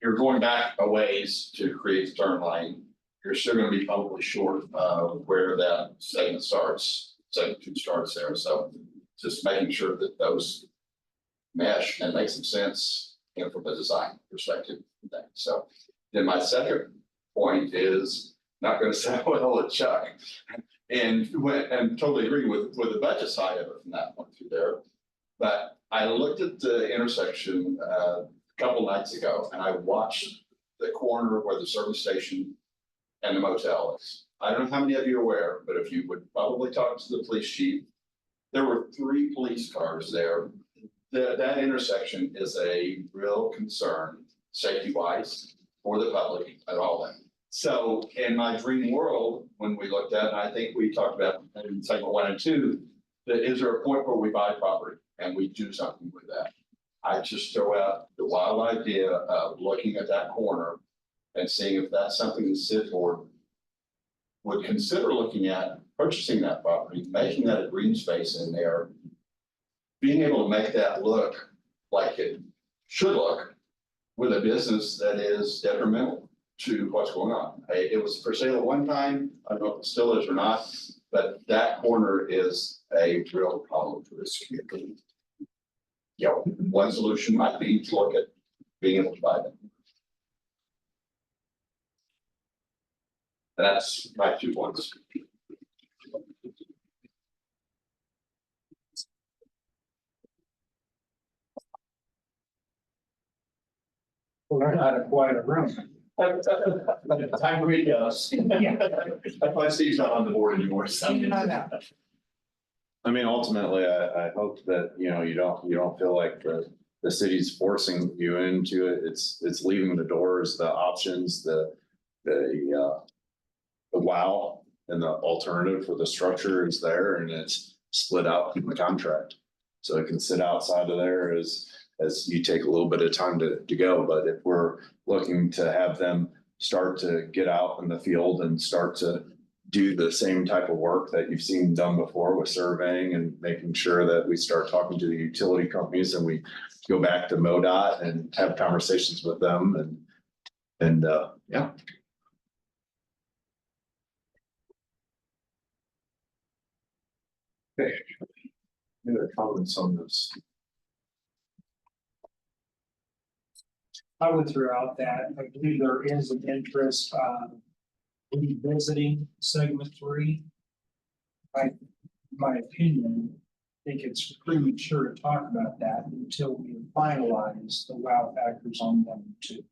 you're going back a ways to create the turn lane. You're still gonna be probably short of where that segment starts, segment 2 starts there. So just making sure that those mesh and make some sense, you know, from a design perspective. So then my second point is not gonna sound well with Chuck. And totally agree with the budget side of it from that point through there. But I looked at the intersection a couple nights ago and I watched the corner where the service station and the motel is. I don't know how many of you are aware, but if you would probably talk to the police chief, there were 3 police cars there. That intersection is a real concern, safety wise, for the public at all that. So in my dream world, when we looked at, and I think we talked about in segment 1 and 2, that is there a point where we buy property and we do something with that? I just throw out the wild idea of looking at that corner and seeing if that's something the city board would consider looking at purchasing that property, making that a green space in there, being able to make that look like it should look with a business that is detrimental to what's going on. It was for sale at one time. I don't know if it still is or not, but that corner is a real problem for this community. You know, one solution might be to look at being able to buy them. That's my 2 points. Learn how to quiet a room. Time read us. That's why Steve's not on the board anymore. So. I mean, ultimately, I hope that, you know, you don't feel like the city's forcing you into it. It's leaving the doors, the options, the wow and the alternative for the structure is there, and it's split out in the contract. So it can sit outside of there as you take a little bit of time to go. But if we're looking to have them start to get out in the field and start to do the same type of work that you've seen done before with surveying and making sure that we start talking to the utility companies and we go back to MoDOT and have conversations with them and yeah. Okay. Any other comments on this? I would throw out that I believe there is an interest, revisiting segment 3. My opinion, I think it's premature to talk about that until we finalize the wow factors on them to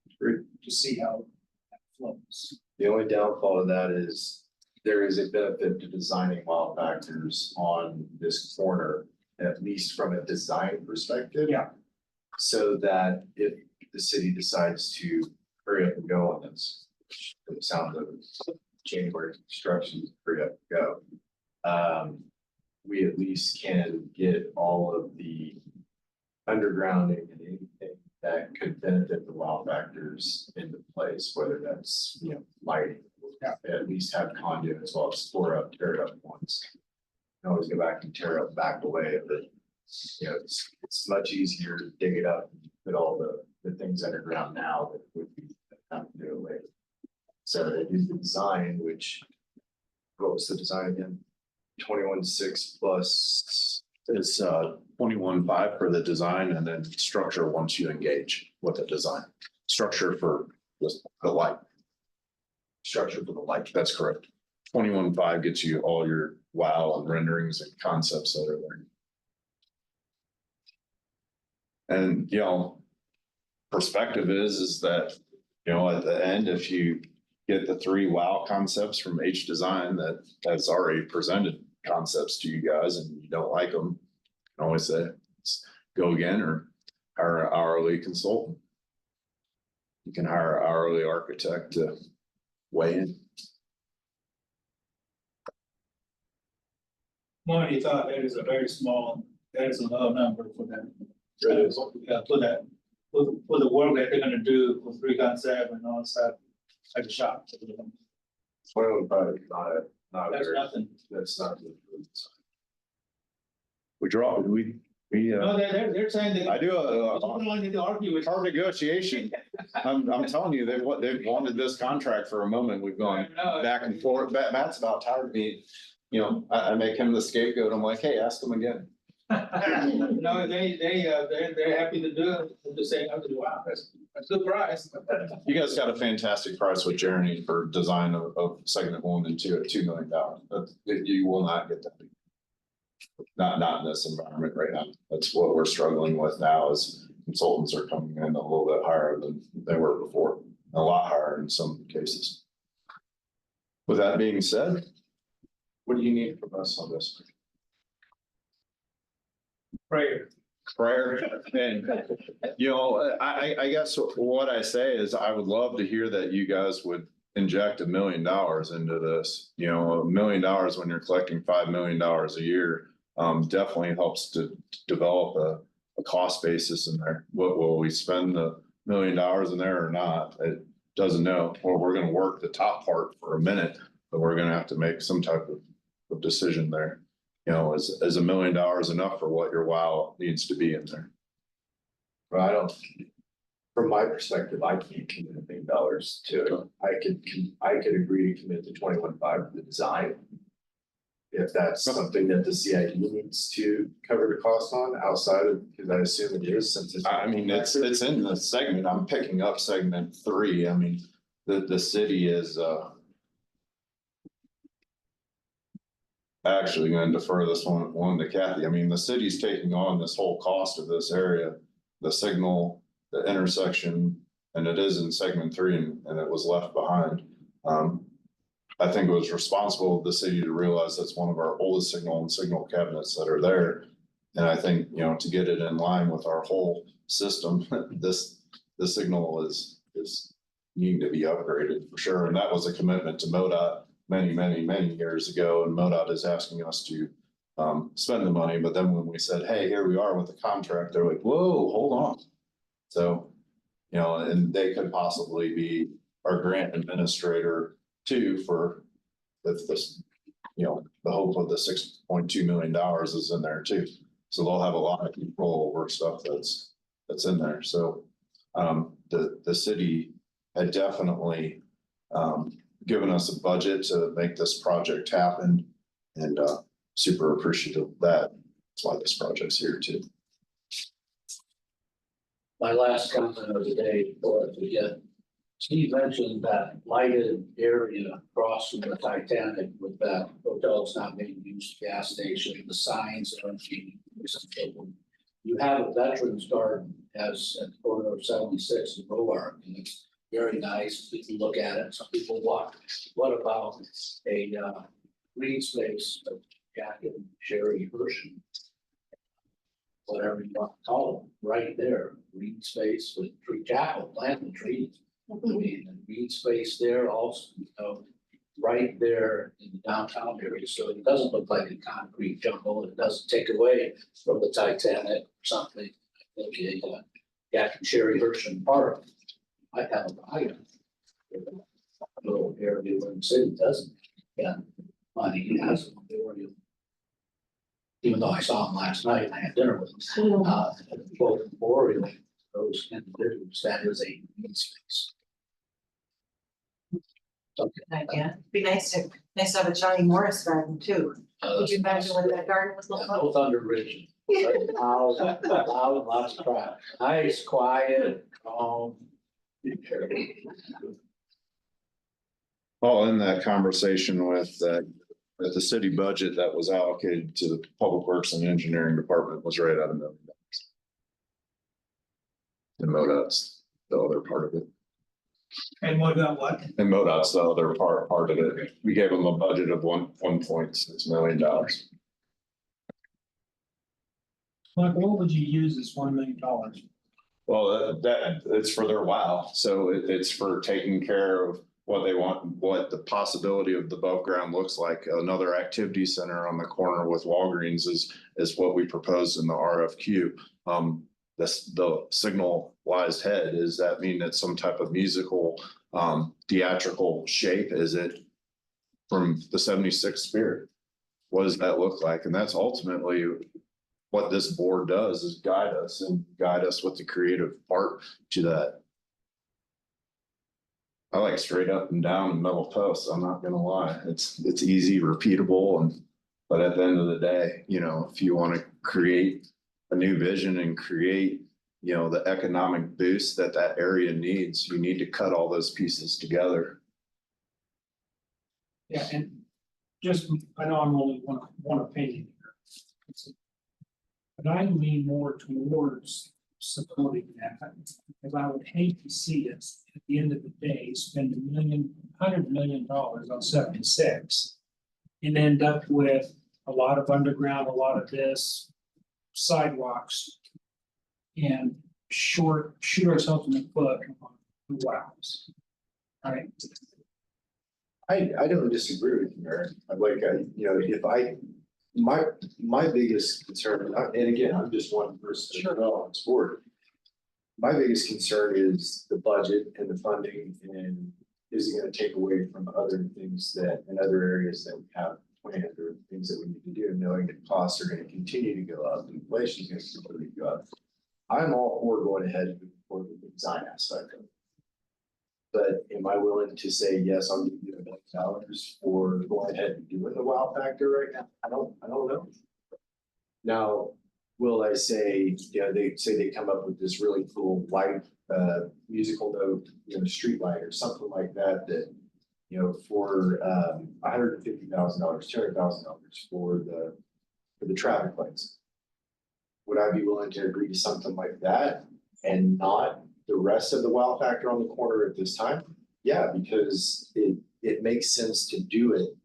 see how that flows. The only downfall of that is there is a benefit to designing wow factors on this corner, at least from a design perspective. Yeah. So that if the city decides to hurry up and go on this, which it sounds like January construction, hurry up and go. We at least can get all of the undergrounding and anything that could benefit the wow factors into place, whether that's, lighting. At least have conduit as well as tear it up once. You can always go back and tear up back away, but it's much easier to dig it up and put all the things underground now that would be time to do it later. So they do the design, which, what was the design again? 21.6 plus It's 21.5 for the design and then structure once you engage with the design. Structure for the light. Structure for the light, that's correct. 21.5 gets you all your wow and renderings and concepts that are there. And perspective is that, at the end, if you get the 3 wow concepts from H Design that has already presented concepts to you guys and you don't like them, you can always say, let's go again or hire an hourly consultant. You can hire an hourly architect to weigh in. Marty thought that is a low number for them. For the work that they're gonna do for 3 concept and all that stuff, like a shop. 21.5 is not That's very, nothing. that's not good. No, they're saying that. I do You don't need to argue with. hard negotiation. I'm telling you, they've wanted this contract for a moment. We've gone back and forth. Matt's about tired of me. I make him the scapegoat. I'm like, hey, ask him again. No, they're happy to do it. I'm just saying, wow, that's a good price. You guys got a fantastic price with Jeremy for design of segment 1 and 2 at $2 million. You will not get that. Not in this environment right now. That's what we're struggling with now is consultants are coming in a little bit higher than they were before, a lot higher in some cases. With that being said, what do you need from us on this? Prayer. And, I guess what I say is I would love to hear that you guys would inject $1 million into this. $1 million when you're collecting $5 million a year definitely helps to develop a cost basis in there. Will we spend the $1 million in there or not? It doesn't know. Well, we're going to work the top part for a minute, but we're going to have to make some type of decision there. Is $1 million enough for what your wow needs to be in there? Well, from my perspective, I can't commit $1 million to it. I could agree to commit to 21.5 for the design. If that's something that the CID needs to cover the cost on outside of, because I assume it is since it's. It's in the segment. I'm picking up segment 3. The city is actually going to defer this one to Kathy. The city's taking on this whole cost of this area, the signal, the intersection, and it is in segment 3 and it was left behind. I think it was responsible of the city to realize that's one of our oldest signal cabinets that are there. And I think, to get it in line with our whole system, this signal is needing to be upgraded for sure. And that was a commitment to MoDOT many years ago. And MoDOT is asking us to spend the money. But then when we said, hey, here we are with the contract, they're like, whoa, hold on. So, and they could possibly be our grant administrator too for if this, you know, the hope of the $6.2 million is in there too. So they'll have a lot of control over stuff that's in there. So the city had definitely given us a budget to make this project happen, and super appreciative of that. That's why this project's here too. My last comment of the day before I forget. Steve mentioned that lighted area across from the Titanic with that hotels not being used, gas station, the signs aren't being used. You have a veterans garden as at the corner of 76 and Roark, and it's very nice. You can look at it. Some people walk. What about a green space of Jack and Sherry Hershey? Whatever you want to call them, right there, green space with tree chapel, plant the trees. I mean, the green space there also, you know, right there in the downtown area, so it doesn't look like a concrete jungle, it doesn't take away from the Titanic or something. I think a Jack and Sherry Hershey Park might have a buyer. Little area where the city doesn't, yeah, money, it has an area. Even though I saw him last night, and I had dinner with him, at the Floyd Memorial, those individuals, that is a green space. Yeah, be nice to have a Johnny Morris garden too. Could you imagine what that garden was looking like? Both under Ridge. Loud, and lots of crowd. Nice, quiet, calm. All in that conversation with the city budget that was allocated to the Public Works and Engineering Department was right at $1 million. And MoDOT's the other part of it. And what about what? And MoDOT's the other part of it. We gave them a budget of $1.6 million. Like, what would you use this $1 million? Well, that it's for their wow. So it's for taking care of what they want, what the possibility of the above ground looks like. Another activity center on the corner with Walgreens is what we proposed in the RFQ. The signalized head, does that mean that some type of musical theatrical shape? Is it from the 76 Spirit? What does that look like? And that's ultimately what this board does, is guide us with the creative part to that. I like straight up and down metal posts. I'm not gonna lie. It's easy, repeatable, but at the end of the day, you know, if you want to create a new vision and create, you know, the economic boost that area needs, you need to cut all those pieces together. Yeah, and just, I know I'm only one opinion here. But I lean more towards supporting that, because I would hate to see us at the end of the day spend $100 million on 76 and end up with a lot of underground, a lot of this, sidewalks, and shoot ourselves in the foot on the wows. All right. I don't disagree with you, Eric. I'd like, you know, if my biggest concern, and again, I'm just one person on this board. My biggest concern is the budget and the funding, and is it gonna take away from other things in other areas that we have planned, or things that we need to do, knowing that costs are gonna continue to go up, inflation is gonna continue to go up. I'm all for going ahead and moving forward with the design aspect of it. But am I willing to say, yes, I'll give you $1 million for going ahead and doing the wow factor right now? I don't know. Now, will I say, you know, they say they come up with this really cool light, musical note, you know, street light or something like that, you know, for $150,000, $200,000 for the traffic lights. Would I be willing to agree to something like that and not the rest of the wow factor on the corner at this time? Yeah, because it makes sense to do it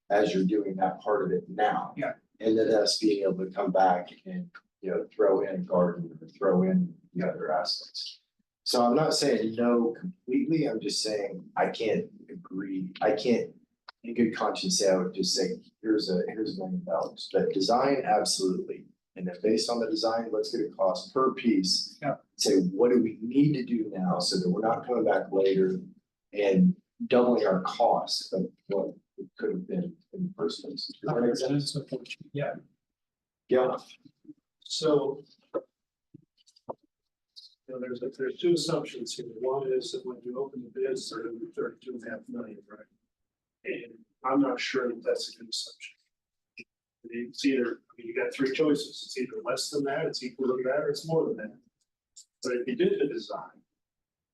as you're doing that part of it now. Yeah. And then us being able to come back and, you know, throw in garden or throw in the other aspects. So I'm not saying no completely. I'm just saying I can't agree. I can't in good conscience say I would just say, here's $1 million. But design, absolutely. And then based on the design, let's get a cost per piece. Yeah. Say, what do we need to do now so that we're not coming back later and doubling our costs of what it could have been in the first place. Does that make sense? Yeah, Yeah. so. There's two assumptions here. One is that when you open the bids, they're gonna be 32.5 million, right? And I'm not sure that that's a good assumption. It's either, I mean, you got three choices. It's either less than that, it's equal to that, or it's more than that. But if you did the design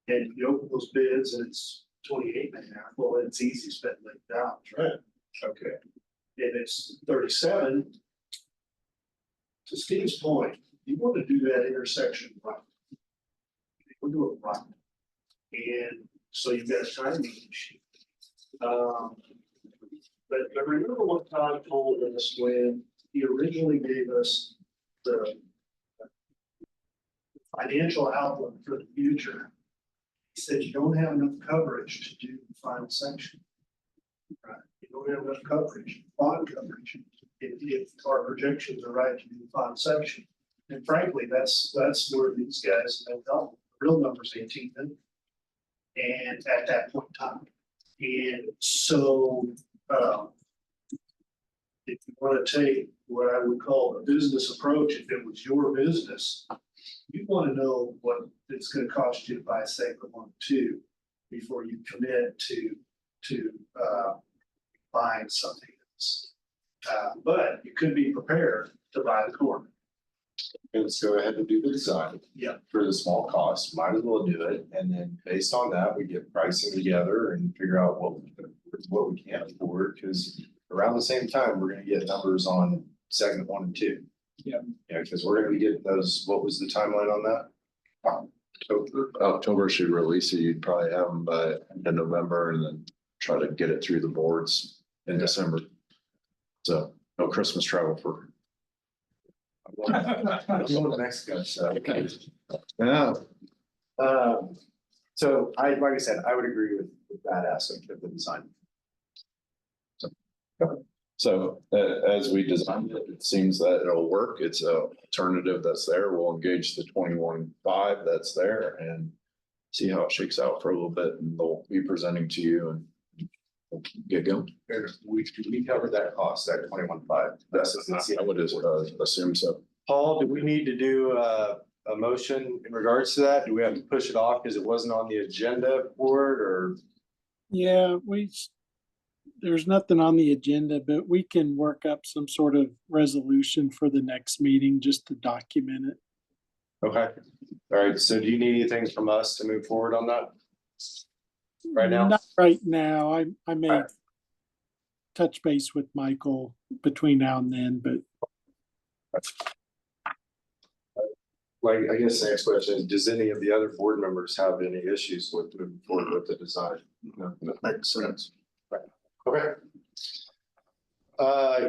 and you open those bids and it's 28.5, well, then it's easy to spend $1 million, right? Okay. If it's 37, to Steve's point, you want to do that intersection right. We'll do it right. And so you've got a timing issue. But remember what Todd told us when he originally gave us the financial outlook for the future. He said you don't have enough coverage to do the final section. Right? You don't have enough coverage, bond coverage, if our projections are right to do the final section. And frankly, that's where these guys have done. The real number's 18 million. And at that point in time. And so if you want to take what I would call a business approach, if it was your business, you want to know what it's going to cost you to buy segment 1 or 2 before you commit to buying something else. But you could be prepared to buy the corner. Let's go ahead and do the design. Yeah. For the small cost, might as well do it, and then based on that, we get pricing together and figure out what we can afford, because around the same time, we're gonna get numbers on segment 1 and 2. Yeah. Yeah, because we're gonna be getting those, what was the timeline on that? October should release it. You'd probably have them by end of November and then try to get it through the boards in December. So no Christmas travel for. I'm going to Mexico, so. Yeah. So like I said, I would agree with that aspect of the design. So as we designed it, it seems that it'll work. It's a alternative that's there. We'll engage the 21.5 that's there and see how it shakes out for a little bit, and they'll be presenting to you and we'll get going. We covered that cost, that 21.5. I would assume so. Paul, do we need to do a motion in regards to that? Do we have to push it off because it wasn't on the agenda for it, or? Yeah, there's nothing on the agenda, but we can work up some sort of resolution for the next meeting just to document it. Okay, all right, so do you need anything from us to move forward on that? Right now? Not right now. I may All right. touch base with Michael between now and then, but Like, I guess the next question is, does any of the other board members have any issues with moving forward with the design? No, that makes sense. Right. Okay.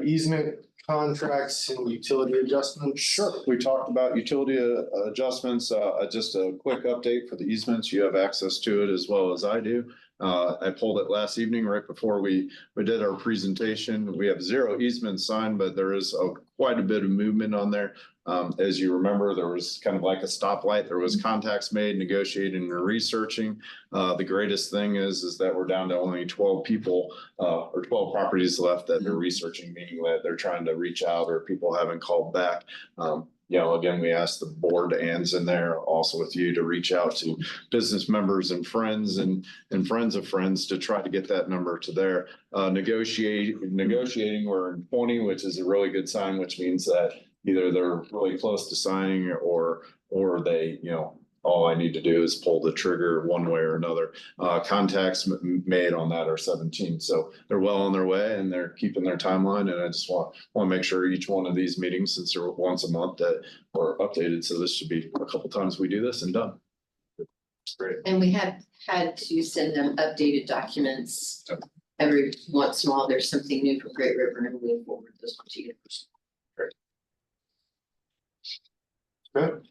Easement contracts and utility adjustments. Sure. We talked about utility adjustments, just a quick update for the easements. You have access to it as well as I do. I pulled it last evening right before we did our presentation. We have 0 easements signed, but there is quite a bit of movement on there. As you remember, there was kind of like a stoplight. There was contacts made, negotiating and researching. The greatest thing is that we're down to only 12 people or 12 properties left that they're researching, meaning that they're trying to reach out or people haven't called back. Again, we asked the board and in there also with you to reach out to business members and friends and friends of friends to try to get that number to there. Negotiating, we're in 20, which is a really good sign, which means that either they're really close to signing or they, all I need to do is pull the trigger one way or another. Contacts made on that are 17. So they're well on their way and they're keeping their timeline. And I just want to make sure each one of these meetings, since they're once a month, that we're updated. So this should be a couple times we do this and done. Great. And we have had to send them updated documents every once in a while. There's something new from Great River and we forward those on to you. Good.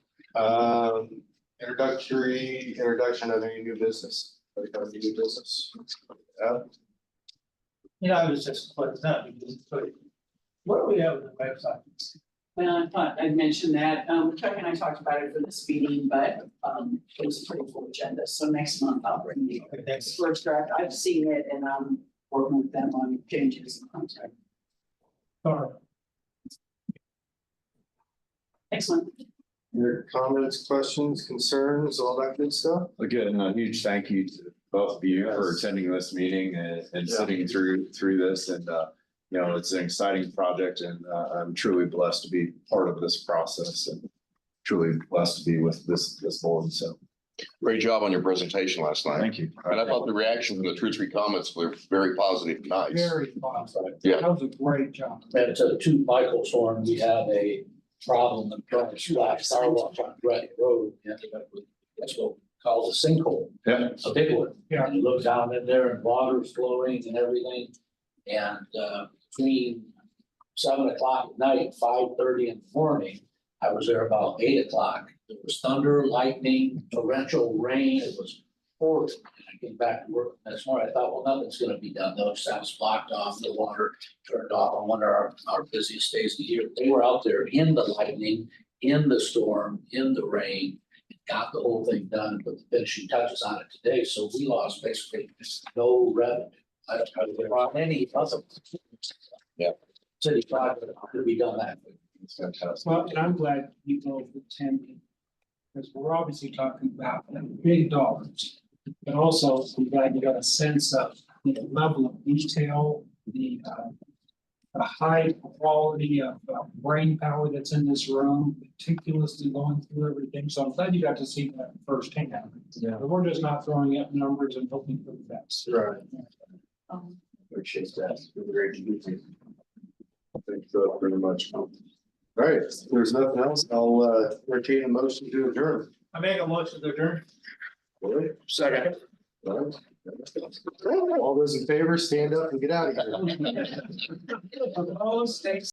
Introduction of any new business. Any new business? I was just pointing out, what do we have on the website? Well, I thought I'd mention that. Chuck and I talked about it for this meeting, but it was a pretty full agenda. So next month I'll bring you first draft. I've seen it and working with them on changes in contract. All right. Excellent. Your comments, questions, concerns, all that good stuff? Again, a huge thank you to both of you for Yes. attending this meeting and Yeah. sitting through this and, you know, it's an exciting project and, I'm truly blessed to be part of this process and truly blessed to be with this board. So, Great job on your presentation last night. thank you. And I thought the reaction from the 2 or 3 comments were very positive, and nice. Very positive. Yeah. That was a great job. And to Michael's horn, we had a problem in front of Splash Car Wash on Reading Road. Ended up with, that's what we call a sinkhole, Yeah. a big one. Yeah. And you look down in there and water's flowing and everything. And between 7 o'clock at night, 5:30 in the morning, I was there about 8 o'clock. There was thunder, lightning, torrential rain. It was horrible. And I came back to work this morning. I thought, well, nothing's gonna be done. Those sounds blocked off, the water turned off on one of our busiest days of the year. They were out there in the lightning, in the storm, in the rain. Got the whole thing done and put the finishing touches on it today. So we lost basically no revenue. I don't know on any other. Yeah. City project could be done that. It's fantastic. Well, and I'm glad you both attended. Because we're obviously talking about big dollars. But also, I'm glad you got a sense of the level of detail, the high quality of brain power that's in this room, meticulously going through everything. So I'm glad you got to see that firsthand. Yeah. But we're just not throwing up numbers and hoping for the best. Right. Um, Appreciate that. It's been great to meet you. Thank you very much. All right, if there's nothing else, I'll entertain a motion to adjourn. I make a motion to adjourn. All right. Second. All right. All those in favor, stand up and get out of here. Oh, thanks.